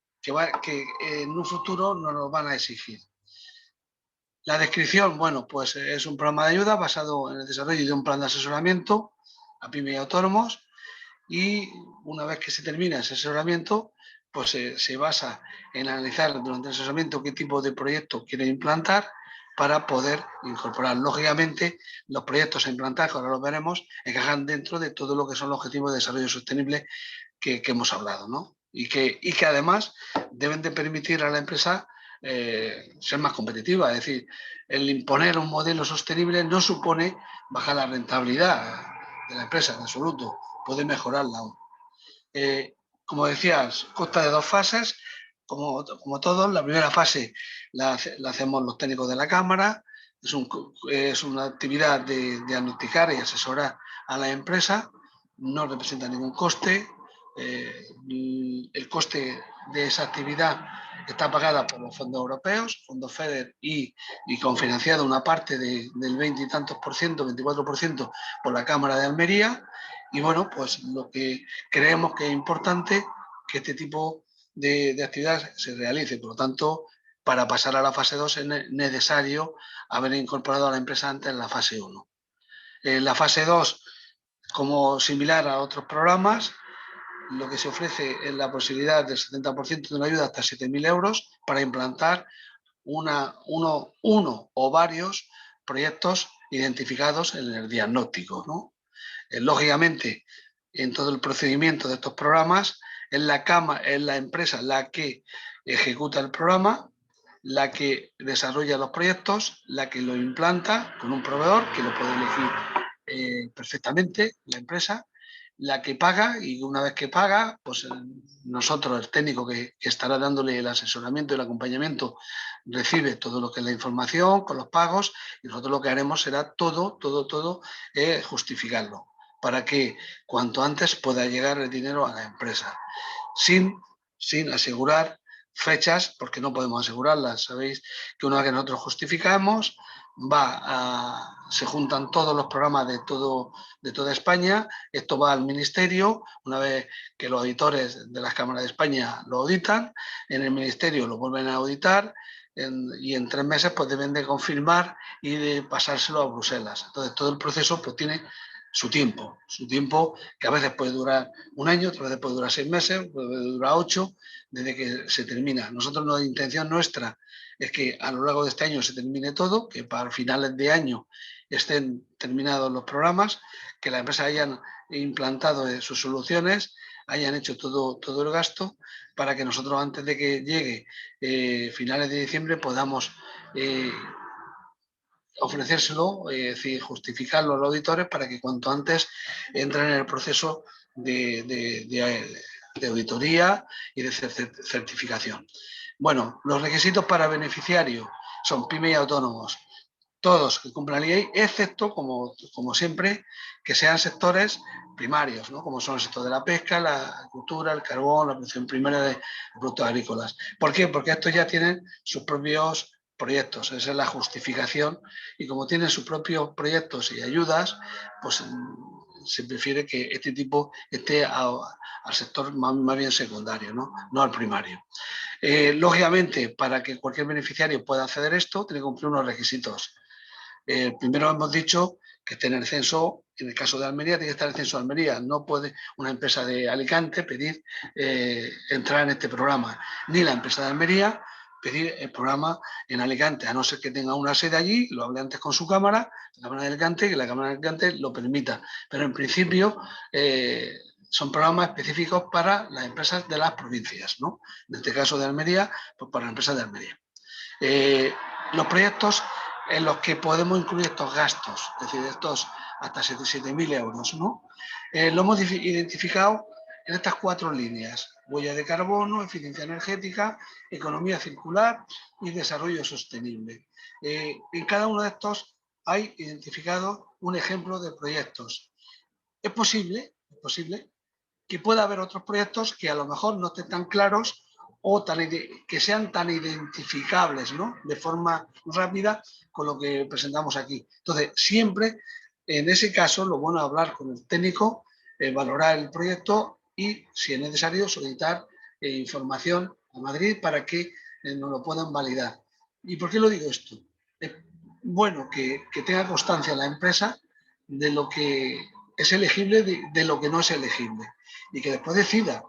que en un futuro nos lo van a exigir. La descripción, bueno, pues es un programa de ayuda basado en el desarrollo de un plan de asesoramiento a pymes y autónomos, y una vez que se termina ese asesoramiento, pues se basa en analizar durante el asesoramiento qué tipo de proyecto quieren implantar para poder incorporar. Lógicamente, los proyectos a implantar, que ahora los veremos, encajan dentro de todo lo que son los objetivos de desarrollo sostenible que hemos hablado, ¿no? Y que además deben de permitir a la empresa ser más competitiva. Es decir, el imponer un modelo sostenible no supone bajar la rentabilidad de la empresa en absoluto, puede mejorarla aún. Como decías, consta de 2 fases, como todos. La primera fase la hacemos los técnicos de la Cámara, es una actividad de diagnosticar y asesorar a la empresa, no representa ningún coste. El coste de esa actividad está pagada por los fondos europeos, fondos FEDER, y confinanciada una parte del 20 y tantos por ciento, 24%, por la Cámara de Almería. Y bueno, pues lo que creemos que es importante que este tipo de actividades se realice. Por lo tanto, para pasar a la fase 2 es necesario haber incorporado a la empresa antes en la fase 1. En la fase 2, como similar a otros programas, lo que se ofrece es la posibilidad del 70% de una ayuda hasta 7.000 euros para implantar uno o varios proyectos identificados en el diagnóstico, ¿no? Lógicamente, en todo el procedimiento de estos programas, es la empresa la que ejecuta el programa, la que desarrolla los proyectos, la que lo implanta con un proveedor que lo puede elegir perfectamente la empresa, la que paga, y una vez que paga, pues nosotros, el técnico que estará dándole el asesoramiento y el acompañamiento, recibe todo lo que es la información con los pagos, y nosotros lo que haremos será todo justificarlo para que cuanto antes pueda llegar el dinero a la empresa, sin asegurar fechas porque no podemos asegurarlas. Sabéis que una vez que nosotros justificamos, se juntan todos los programas de toda España, esto va al ministerio, una vez que los auditores de las cámaras de España lo auditan, en el ministerio lo vuelven a auditar y en 3 meses pues deben de confirmar y de pasárselo a Bruselas. Entonces todo el proceso pues tiene su tiempo que a veces puede durar 1 año, otras veces puede durar 6 meses, puede durar 8, desde que se termina. Nosotros, la intención nuestra es que a lo largo de este año se termine todo, que para finales de año estén terminados los programas, que las empresas hayan implantado sus soluciones, hayan hecho todo el gasto, para que nosotros antes de que llegue finales de diciembre podamos ofrecérselo, es decir, justificarlo a los auditores para que cuanto antes entren en el proceso de auditoría y de certificación. Bueno, los requisitos para beneficiarios son pymes y autónomos, todos que cumplan la ley, excepto, como siempre, que sean sectores primarios, ¿no? Como son el sector de la pesca, la agricultura, el carbón, la producción primaria de productos agrícolas. ¿Por qué? Porque estos ya tienen sus propios proyectos, esa es la justificación, y como tienen sus propios proyectos y ayudas, pues se prefiere que este tipo esté al sector más bien secundario, no al primario. Lógicamente, para que cualquier beneficiario pueda acceder a esto, tiene que cumplir unos requisitos. Primero hemos dicho que esté en el censo, en el caso de Almería, tiene que estar en el censo de Almería. No puede una empresa de Alicante pedir entrar en este programa, ni la empresa de Almería pedir el programa en Alicante, a no ser que tenga una sede allí, lo hablé antes con su cámara, la Cámara de Alicante, que la Cámara de Alicante lo permita. Pero en principio son programas específicos para las empresas de las provincias, ¿no? En este caso de Almería, pues para las empresas de Almería. Los proyectos en los que podemos incluir estos gastos, es decir, estos hasta 7.000 euros, ¿no? Lo hemos identificado en estas 4 líneas: huella de carbono, eficiencia energética, economía circular y desarrollo sostenible. En cada uno de estos hay identificado un ejemplo de proyectos. Es posible que pueda haber otros proyectos que a lo mejor no estén tan claros o que sean tan identificables, ¿no?, de forma rápida con lo que presentamos aquí. Entonces, siempre en ese caso, lo bueno es hablar con el técnico, valorar el proyecto y, si es necesario, solicitar información a Madrid para que nos lo puedan validar. ¿Y por qué lo digo esto? Es bueno que tenga constancia la empresa de lo que es elegible, de lo que no es elegible, y que después decida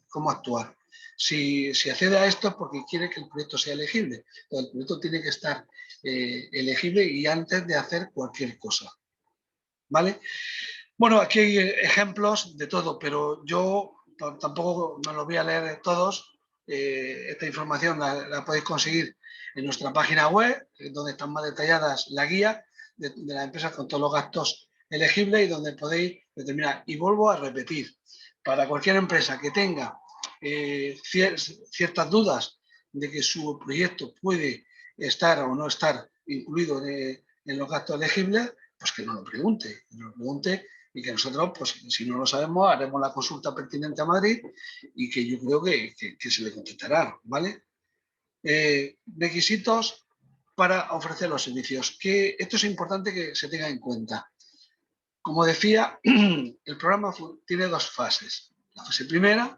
cómo actuar. Si accede a esto es porque quiere que el proyecto sea elegible. Entonces, el proyecto tiene que estar elegible y antes de hacer cualquier cosa. ¿Vale? Bueno, aquí hay ejemplos de todo, pero yo tampoco me los voy a leer todos. Esta información la podéis conseguir en nuestra página web, donde están más detalladas la guía de las empresas con todos los gastos elegibles y donde podéis determinar. Y vuelvo a repetir, para cualquier empresa que tenga ciertas dudas de que su proyecto puede estar o no estar incluido en los gastos elegibles, pues que nos lo pregunte, y que nosotros, pues si no lo sabemos, haremos la consulta pertinente a Madrid y que yo creo que se le contestará, ¿vale? Requisitos para ofrecer los servicios, que esto es importante que se tenga en cuenta. Como decía, el programa tiene 2 fases. La fase primera,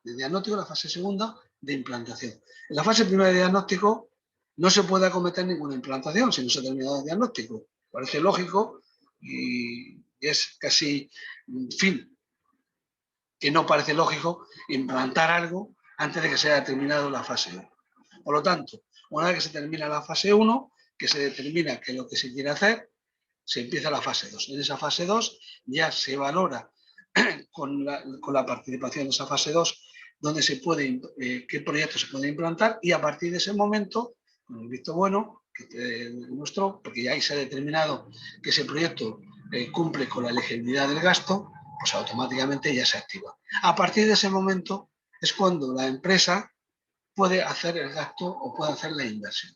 de diagnóstico, la fase segunda, de implantación. En la fase primera de diagnóstico no se puede acometer ninguna implantación si no se ha terminado el diagnóstico. Parece lógico y es casi, en fin, que no parece lógico implantar algo antes de que se haya terminado la fase 1. Por lo tanto, una vez que se termina la fase 1, que se determina qué es lo que se quiere hacer, se empieza la fase 2. En esa fase 2 ya se valora con la participación de esa fase 2 donde se puede, qué proyectos se pueden implantar, y a partir de ese momento, con el visto bueno que mostró, porque ya ahí se ha determinado que ese proyecto cumple con la elegibilidad del gasto, pues automáticamente ya se activa. A partir de ese momento es cuando la empresa puede hacer el gasto o puede hacer la inversión.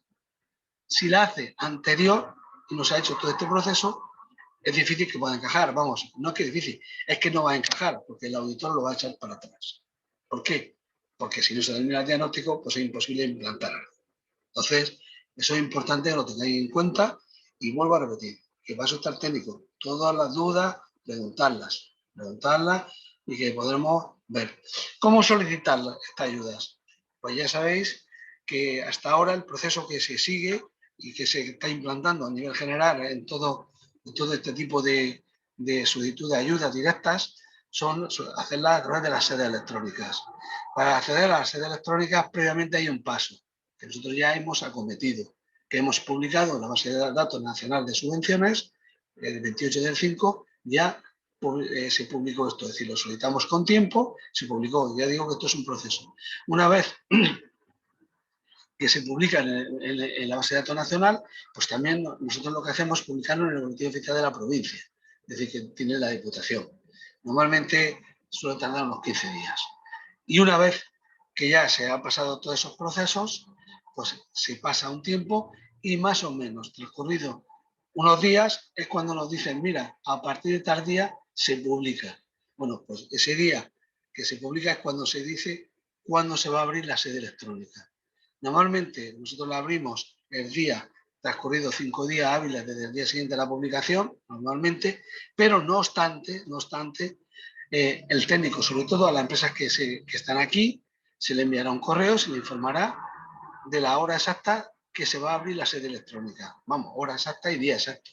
Si la hace anterior y no se ha hecho todo este proceso, es difícil que pueda encajar. Vamos, no es que es difícil, es que no va a encajar, porque el auditor lo va a echar para atrás. ¿Por qué? porque si no se determina el diagnóstico, pues es imposible implantar algo. Entonces, eso es importante que lo tengáis en cuenta y vuelvo a repetir, que va a estar el técnico. Todas las dudas, preguntarlas y que podremos ver. ¿Cómo solicitar estas ayudas? Pues ya sabéis que hasta ahora el proceso que se sigue y que se está implantando a nivel general en todo este tipo de solicitud de ayudas directas son hacerlas a través de las sedes electrónicas. Para acceder a las sedes electrónicas previamente hay un paso que nosotros ya hemos acometido, que hemos publicado en la base de datos nacional de subvenciones, el 28 del 5, ya se publicó esto, es decir, lo solicitamos con tiempo, se publicó, ya digo que esto es un proceso. Una vez que se publica en la base de datos nacional, pues también nosotros lo que hacemos es publicarlo en el boletín oficial de la provincia, es decir, que tiene la Diputación. Normalmente suele tardar unos 15 días. Y una vez que ya se han pasado todos esos procesos, pues se pasa un tiempo y más o menos transcurrido unos días es cuando nos dicen, mira, a partir de tal día se publica. Bueno, pues ese día que se publica es cuando se dice cuándo se va a abrir la sede electrónica. Normalmente nosotros la abrimos el día transcurrido 5 días hábiles desde el día siguiente de la publicación, normalmente, pero no obstante, el técnico, sobre todo a las empresas que están aquí, se le enviará un correo, se le informará de la hora exacta que se va a abrir la sede electrónica. Vamos, hora exacta y día exacto.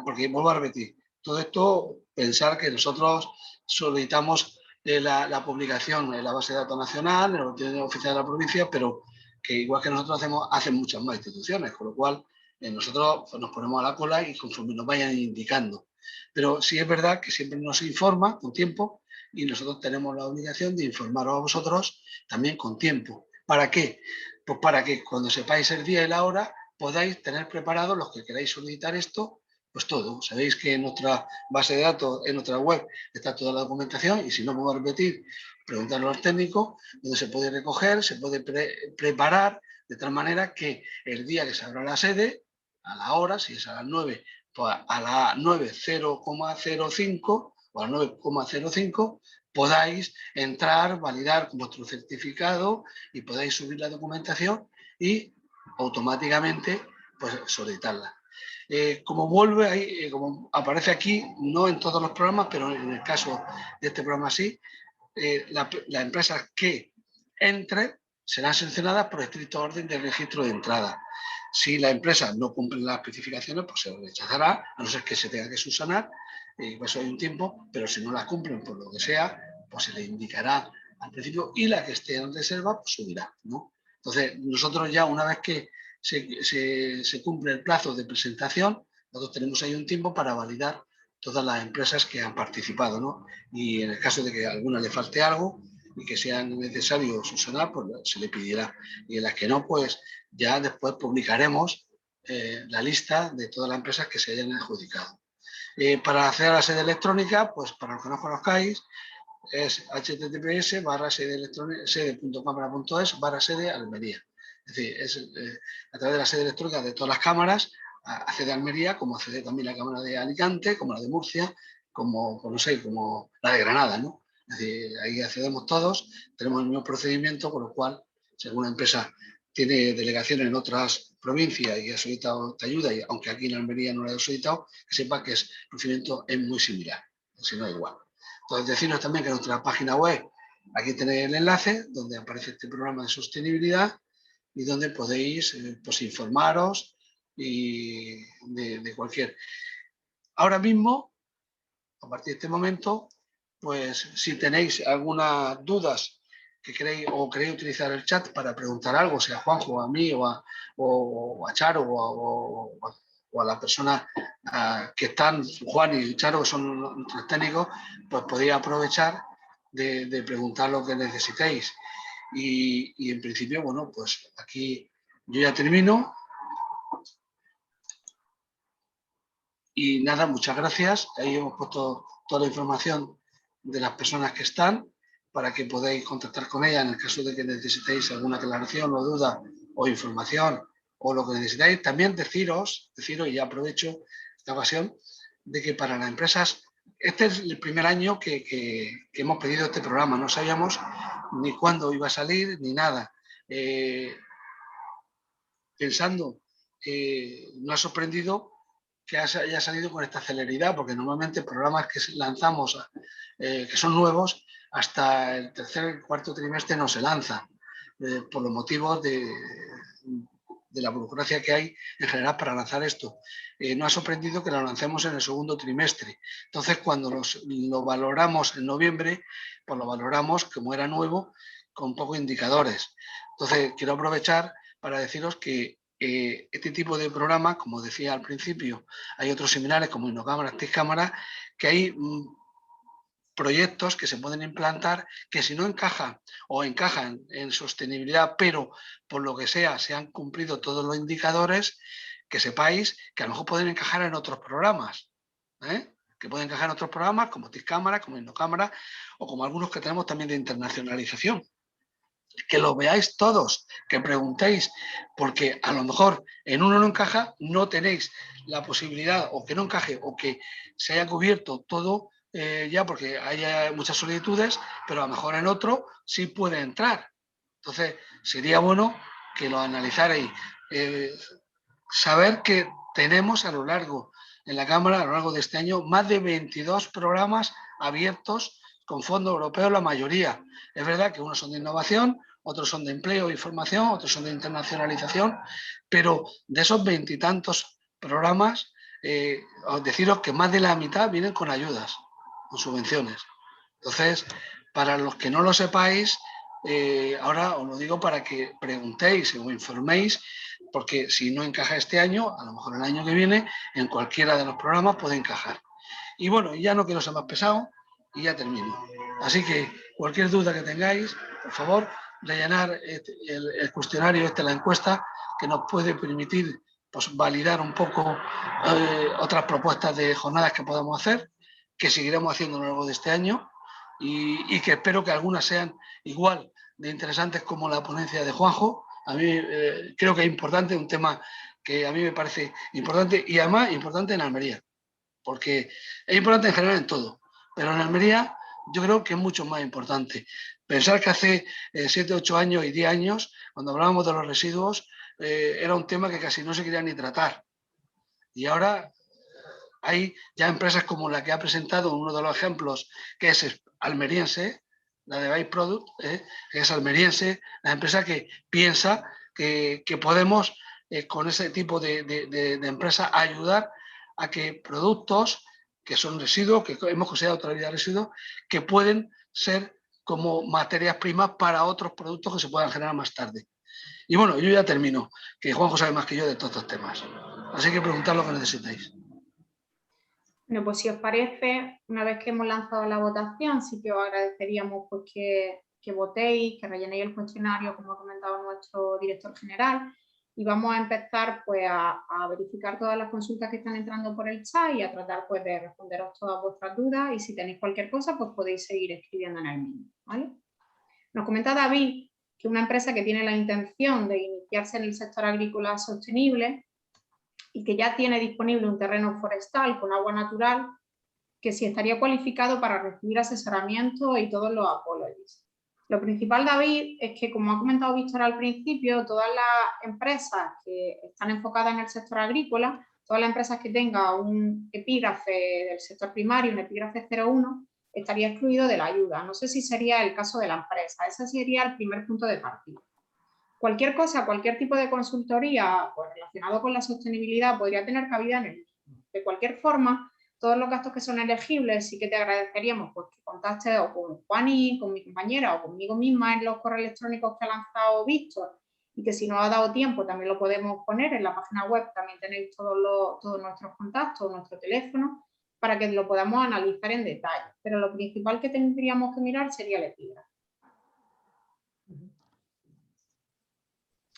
Porque vuelvo a repetir, todo esto, pensar que nosotros solicitamos la publicación en la base de datos nacional, en el boletín oficial de la provincia, pero que igual que nosotros hacen muchas más instituciones, con lo cual nosotros pues, nos ponemos a la cola y conforme nos vayan indicando. Pero sí es verdad que siempre nos informa con tiempo y nosotros tenemos la obligación de informaros a vosotros también con tiempo. ¿Para qué? Pues para que cuando sepáis el día y la hora podáis tener preparados los que queráis solicitar esto, pues todo. Sabéis que en nuestra base de datos, en nuestra web, está toda la documentación y si no puedo repetir, preguntarlo al técnico, donde se puede recoger, se puede preparar de tal manera que el día que se abra la sede, a la hora, si es a las 9, pues a las 9:05 o a las 9:05 podáis entrar, validar vuestro certificado y podáis subir la documentación y automáticamente pues solicitarla. Como aparece aquí, no en todos los programas, pero en el caso de este programa sí, las empresas que entren serán sancionadas por estricto orden de registro de entrada. Si la empresa no cumple las especificaciones, pues se rechazará, a no ser que se tenga que subsanar, y por eso hay un tiempo, pero si no las cumplen por lo que sea, pues se le indicará al principio y la que esté en reserva, pues subirá, ¿no? Entonces, nosotros ya una vez que se cumple el plazo de presentación, nosotros tenemos ahí un tiempo para validar todas las empresas que han participado, ¿no? Y en el caso de que a alguna le falte algo y que sea necesario subsanar, pues se le pedirá. Y en las que no, pues ya después publicaremos la lista de todas las empresas que se hayan adjudicado. Para acceder a la sede electrónica, pues para los que no conozcáis, es https://sede.cámara.es/sede Almería. Es decir, es a través de la sede electrónica de todas las cámaras, accede a Almería, como accede también la cámara de Alicante, como la de Murcia, como, no sé, como la de Granada, ¿no? Es decir, ahí accedemos todos, tenemos el mismo procedimiento, con lo cual, si alguna empresa tiene delegaciones en otras provincias y ha solicitado esta ayuda, y aunque aquí en Almería no la haya solicitado, que sepa que el procedimiento es muy similar, si no igual. Entonces, deciros también que en nuestra página web, aquí tenéis el enlace donde aparece este programa de sostenibilidad y donde podéis pues, informaros y de cualquier. Ahora mismo, a partir de este momento, pues si tenéis algunas dudas que queréis o queréis utilizar el chat para preguntar algo, sea a Juanjo, a mí o a Charo o a la persona que están, Juan y Charo, que son nuestros técnicos, pues podéis aprovechar de preguntar lo que necesitéis. Y en principio, bueno, pues aquí yo ya termino. Y nada, muchas gracias. Ahí hemos puesto toda la información de las personas que están para que podáis contactar con ellas en el caso de que necesitéis alguna aclaración o duda o información o lo que necesitáis. También deciros, y ya aprovecho esta ocasión, de que para las empresas este es el primer año que hemos pedido este programa. No sabíamos ni cuándo iba a salir ni nada. Pensando, nos ha sorprendido que haya salido con esta celeridad, porque normalmente programas que lanzamos, que son nuevos, hasta el tercer, cuarto trimestre no se lanzan, por los motivos de la burocracia que hay en general para lanzar esto. Nos ha sorprendido que lo lancemos en el segundo trimestre. Entonces, cuando lo valoramos en noviembre, pues lo valoramos como era nuevo, con pocos indicadores. Entonces, quiero aprovechar para deciros que este tipo de programas, como decía al principio, hay otros similares como InnoCámara, TICámara, que hay proyectos que se pueden implantar que si no encajan o encajan en sostenibilidad, pero por lo que sea se han cumplido todos los indicadores, que sepáis que a lo mejor pueden encajar en otros programas, que pueden encajar en otros programas como TICámara, como InnoCámara o como algunos que tenemos también de internacionalización. Que lo veáis todos, que preguntéis, porque a lo mejor en uno no encaja, no tenéis la posibilidad o que no encaje o que se haya cubierto todo ya porque hay muchas solicitudes, pero a lo mejor en otro sí puede entrar. Entonces sería bueno que lo analizarais. Saber que tenemos a lo largo en la Cámara, a lo largo de este año, más de 22 programas abiertos con fondos europeos, la mayoría. Es verdad que unos son de innovación, otros son de empleo y formación, otros son de internacionalización, pero de esos 20 y tantos programas, os deciros que más de la mitad vienen con ayudas, con subvenciones. Entonces, para los que no lo sepáis, ahora os lo digo para que preguntéis o informéis, porque si no encaja este año, a lo mejor el año que viene, en cualquiera de los programas puede encajar. Y bueno, ya no quiero ser más pesado y ya termino. Así que cualquier duda que tengáis, por favor, rellenar el cuestionario, la encuesta, que nos puede permitir pues, validar un poco otras propuestas de jornadas que podamos hacer, que seguiremos haciendo a lo largo de este año y que espero que algunas sean igual de interesantes como la ponencia de Juanjo. A mí creo que es importante, un tema que a mí me parece importante y además importante en Almería, porque es importante en general en todo, pero en Almería yo creo que es mucho más importante. Pensar que hace 7, 8 años y 10 años, cuando hablábamos de los residuos, era un tema que casi no se quería ni tratar. Y ahora hay ya empresas como la que ha presentado uno de los ejemplos, que es almeriense, la de Byproduct, que es almeriense, la empresa que piensa que podemos, con ese tipo de empresas, ayudar a que productos que son residuos, que hemos considerado toda la vida residuos, que pueden ser como materias primas para otros productos que se puedan generar más tarde. Y bueno, yo ya termino, que Juanjo sabe más que yo de todos estos temas. Así que preguntad lo que necesitáis. Bueno, pues si os parece, una vez que hemos lanzado la votación, sí que os agradeceríamos pues, que votéis, que rellenéis el cuestionario, como ha comentado nuestro director general, y vamos a empezar pues, a verificar todas las consultas que están entrando por el chat y a tratar pues, de responderos todas vuestras dudas, y si tenéis cualquier cosa, pues podéis seguir escribiendo en el mismo, ¿vale? Nos comenta David que una empresa que tiene la intención de iniciarse en el sector agrícola sostenible y que ya tiene disponible un terreno forestal con agua natural, que si estaría cualificado para recibir asesoramiento y todos los apoyos. Lo principal, David, es que, como ha comentado Víctor al principio, todas las empresas que están enfocadas en el sector agrícola, todas las empresas que tengan un epígrafe del sector primario, un epígrafe 01, estaría excluido de la ayuda. No sé si sería el caso de la empresa. Ese sería el primer punto de partida. Cualquier cosa, cualquier tipo de consultoría pues, relacionado con la sostenibilidad podría tener cabida en el mismo. De cualquier forma, todos los gastos que son elegibles sí que te agradeceríamos pues, que contactes o con Juani, con mi compañera o conmigo misma en los correos electrónicos que ha lanzado Víctor, y que si no ha dado tiempo también lo podemos poner en la página web, también tenéis todos nuestros contactos, nuestro teléfono, para que lo podamos analizar en detalle. Pero lo principal que tendríamos que mirar sería el epígrafe.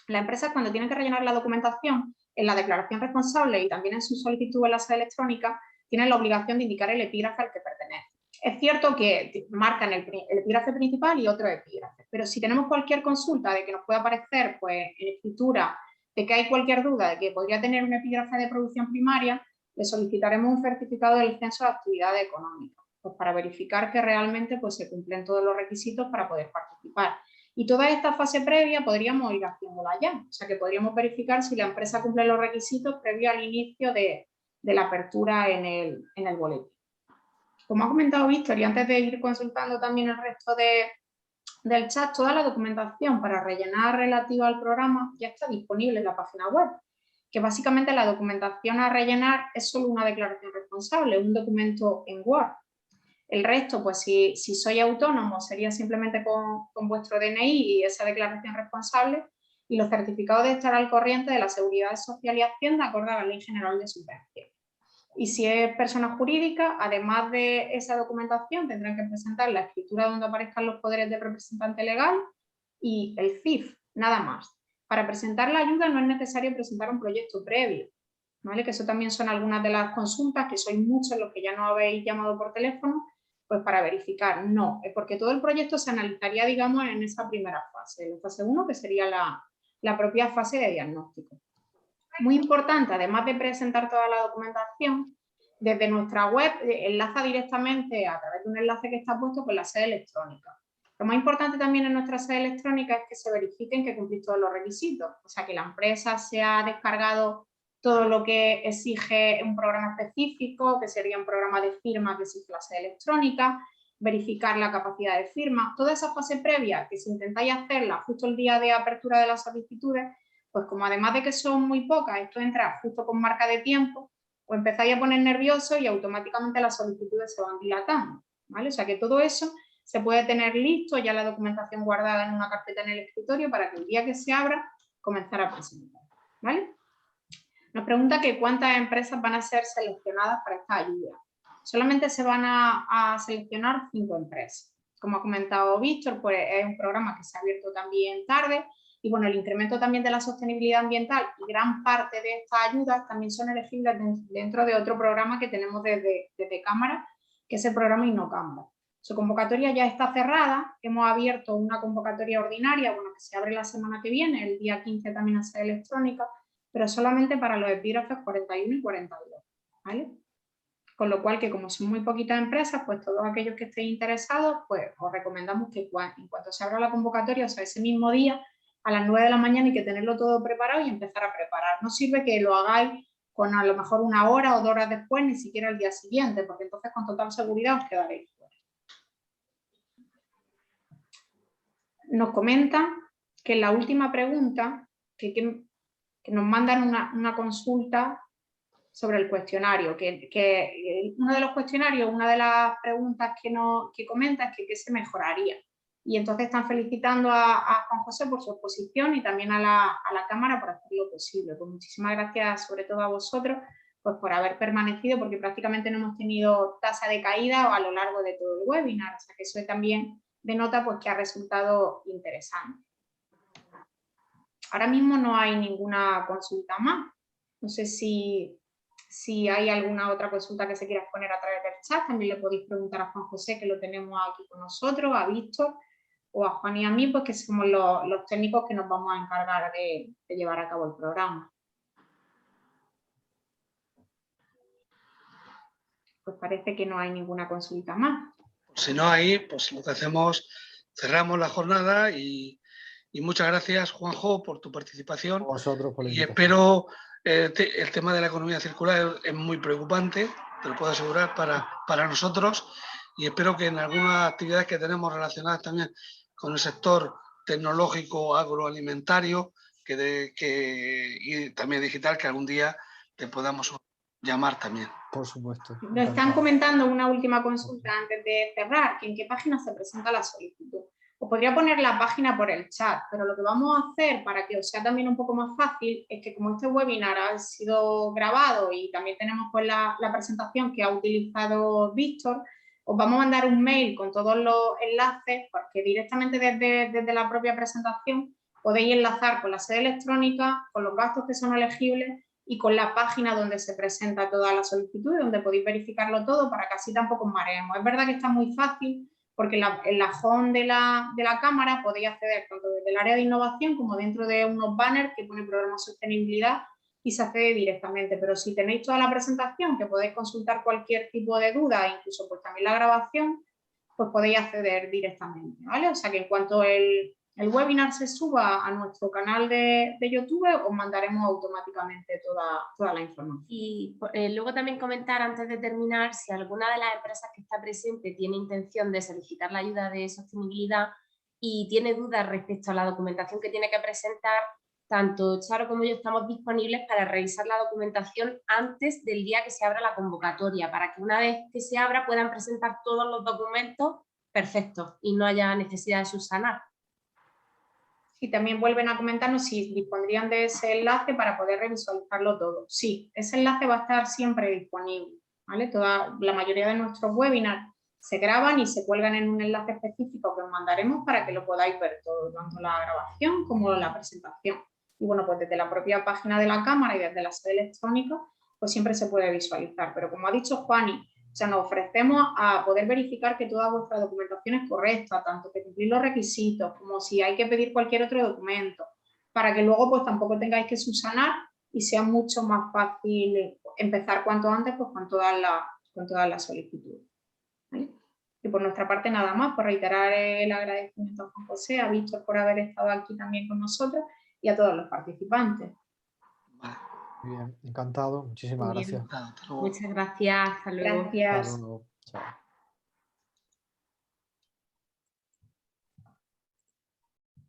La empresa, cuando tiene que rellenar la documentación en la declaración responsable y también en su solicitud en la sede electrónica, tienen la obligación de indicar el epígrafe al que pertenece. Es cierto que marcan el epígrafe principal y otro epígrafe, pero si tenemos cualquier consulta de que nos pueda aparecer pues, en escritura, de que hay cualquier duda de que podría tener un epígrafe de producción primaria, le solicitaremos un certificado del censo de actividades económicas, pues para verificar que realmente pues, se cumplen todos los requisitos para poder participar. Y toda esta fase previa podríamos ir haciéndola ya, o sea que podríamos verificar si la empresa cumple los requisitos previo al inicio de la apertura en el boletín. Como ha comentado Víctor, y antes de ir consultando también el resto del chat, toda la documentación para rellenar relativa al programa ya está disponible en la página web, que básicamente la documentación a rellenar es solo una declaración responsable, un documento en Word. El resto, pues si sois autónomo, sería simplemente con vuestro DNI y esa declaración responsable y los certificados de estar al corriente de la Seguridad Social y Hacienda acorde a la Ley General de Subvención. Y si es persona jurídica, además de esa documentación, tendrán que presentar la escritura donde aparezcan los poderes del representante legal y el CIF, nada más. Para presentar la ayuda no es necesario presentar un proyecto previo, ¿vale? Que eso también son algunas de las consultas, que sois muchos los que ya no habéis llamado por teléfono, pues para verificar. No, es porque todo el proyecto se analizaría, digamos, en esa primera fase, la fase 1, que sería la propia fase de diagnóstico. Muy importante, además de presentar toda la documentación, desde nuestra web enlaza directamente a través de un enlace que está puesto con la sede electrónica. Lo más importante también en nuestra sede electrónica es que se verifiquen que cumplís todos los requisitos, o sea, que la empresa se ha descargado todo lo que exige un programa específico, que sería un programa de firma que exige la sede electrónica, verificar la capacidad de firma, toda esa fase previa que si intentáis hacerla justo el día de apertura de las solicitudes, pues como además de que son muy pocas, esto entra justo con marca de tiempo, pues empezáis a poner nerviosos y automáticamente las solicitudes se van dilatando, ¿vale? O sea que todo eso se puede tener listo, ya la documentación guardada en una carpeta en el escritorio para que el día que se abra, comenzar a presentar, ¿vale? Nos pregunta que cuántas empresas van a ser seleccionadas para esta ayuda. Solamente se van a seleccionar 5 empresas. Como ha comentado Víctor, pues es un programa que se ha abierto también tarde y bueno, el incremento también de la sostenibilidad ambiental y gran parte de estas ayudas también son elegibles dentro de otro programa que tenemos desde Cámara, que es el programa InnoCámara. Su convocatoria ya está cerrada, hemos abierto una convocatoria ordinaria, bueno, que se abre la semana que viene, el día 15 también a sede electrónica, pero solamente para los epígrafes 41 y 42, ¿vale? Con lo cual, que como son muy poquitas empresas, pues todos aquellos que estéis interesados, pues os recomendamos que en cuanto se abra la convocatoria, o sea, ese mismo día, a las 9 de la mañana hay que tenerlo todo preparado y empezar a preparar. No sirve que lo hagáis con a lo mejor 1 hora o 2 horas después, ni siquiera el día siguiente, porque entonces con total seguridad os quedaréis fuera. Nos comentan que en la última pregunta, que nos mandan una consulta sobre el cuestionario, que uno de los cuestionarios, una de las preguntas que comenta es que qué se mejoraría. Y entonces están felicitando a Juan José por su exposición y también a la Cámara por hacer lo posible. Pues muchísimas gracias sobre todo a vosotros pues por haber permanecido, porque prácticamente no hemos tenido tasa de caída a lo largo de todo el webinar. O sea que eso también denota pues, que ha resultado interesante. Ahora mismo no hay ninguna consulta más. No sé si hay alguna otra consulta que se quiera exponer a través del chat. También le podéis preguntar a Juan José, que lo tenemos aquí con nosotros, a Víctor o a Juan y a mí, pues que somos los técnicos que nos vamos a encargar de llevar a cabo el programa. Pues parece que no hay ninguna consulta más. Si no hay, pues lo que hacemos, cerramos la jornada y muchas gracias, Juanjo, por tu participación. Vosotros por la y invitación. espero, el tema de la economía circular es muy preocupante, te lo puedo asegurar, para nosotros, y espero que en algunas actividades que tenemos relacionadas también con el sector tecnológico, agroalimentario y también digital, que algún día te podamos llamar también. Por supuesto. Nos están comentando una última consulta antes de cerrar, que en qué página se presenta la solicitud. Os podría poner la página por el chat, pero lo que vamos a hacer para que os sea también un poco más fácil es que como este webinar ha sido grabado y también tenemos pues la presentación que ha utilizado Víctor, os vamos a mandar un mail con todos los enlaces, porque directamente desde la propia presentación podéis enlazar con la sede electrónica, con los gastos que son elegibles y con la página donde se presenta toda la solicitud, donde podéis verificarlo todo para que así tampoco os mareemos. Es verdad que está muy fácil porque en la home de la cámara podéis acceder tanto desde el área de innovación como dentro de unos banners que pone programa sostenibilidad, y se accede directamente. Pero si tenéis toda la presentación, que podéis consultar cualquier tipo de duda, incluso pues también la grabación, pues podéis acceder directamente, ¿vale? O sea que en cuanto el webinar se suba a nuestro canal de YouTube, os mandaremos automáticamente toda la información. Y luego también comentar, antes de terminar, si alguna de las empresas que está presente tiene intención de solicitar la ayuda de sostenibilidad y tiene dudas respecto a la documentación que tiene que presentar, tanto Charo como yo estamos disponibles para revisar la documentación antes del día que se abra la convocatoria, para que una vez que se abra puedan presentar todos los documentos perfectos y no haya necesidad de subsanar. Y también vuelven a comentarnos si dispondrían de ese enlace para poder revisualizarlo todo. Sí, ese enlace va a estar siempre disponible, ¿vale? La mayoría de nuestros webinars se graban y se cuelgan en un enlace específico que os mandaremos para que lo podáis ver todo, tanto la grabación como la presentación. Y bueno, pues desde la propia página de la cámara y desde la sede electrónica, pues siempre se puede visualizar. Pero como ha dicho Juani, o sea, nos ofrecemos a poder verificar que toda vuestra documentación es correcta, tanto que cumplir los requisitos como si hay que pedir cualquier otro documento, para que luego pues tampoco tengáis que subsanar y sea mucho más fácil empezar cuanto antes pues con todas las solicitudes, ¿vale? Y por nuestra parte nada más, por reiterar el agradecimiento a Juan José, a Víctor por haber estado aquí también con nosotros y a todos los participantes. Vale. Muy bien, encantado. Muchísimas Muy bien. gracias. Hasta luego. Muchas gracias. Hasta luego. Gracias. Hasta luego. Chao.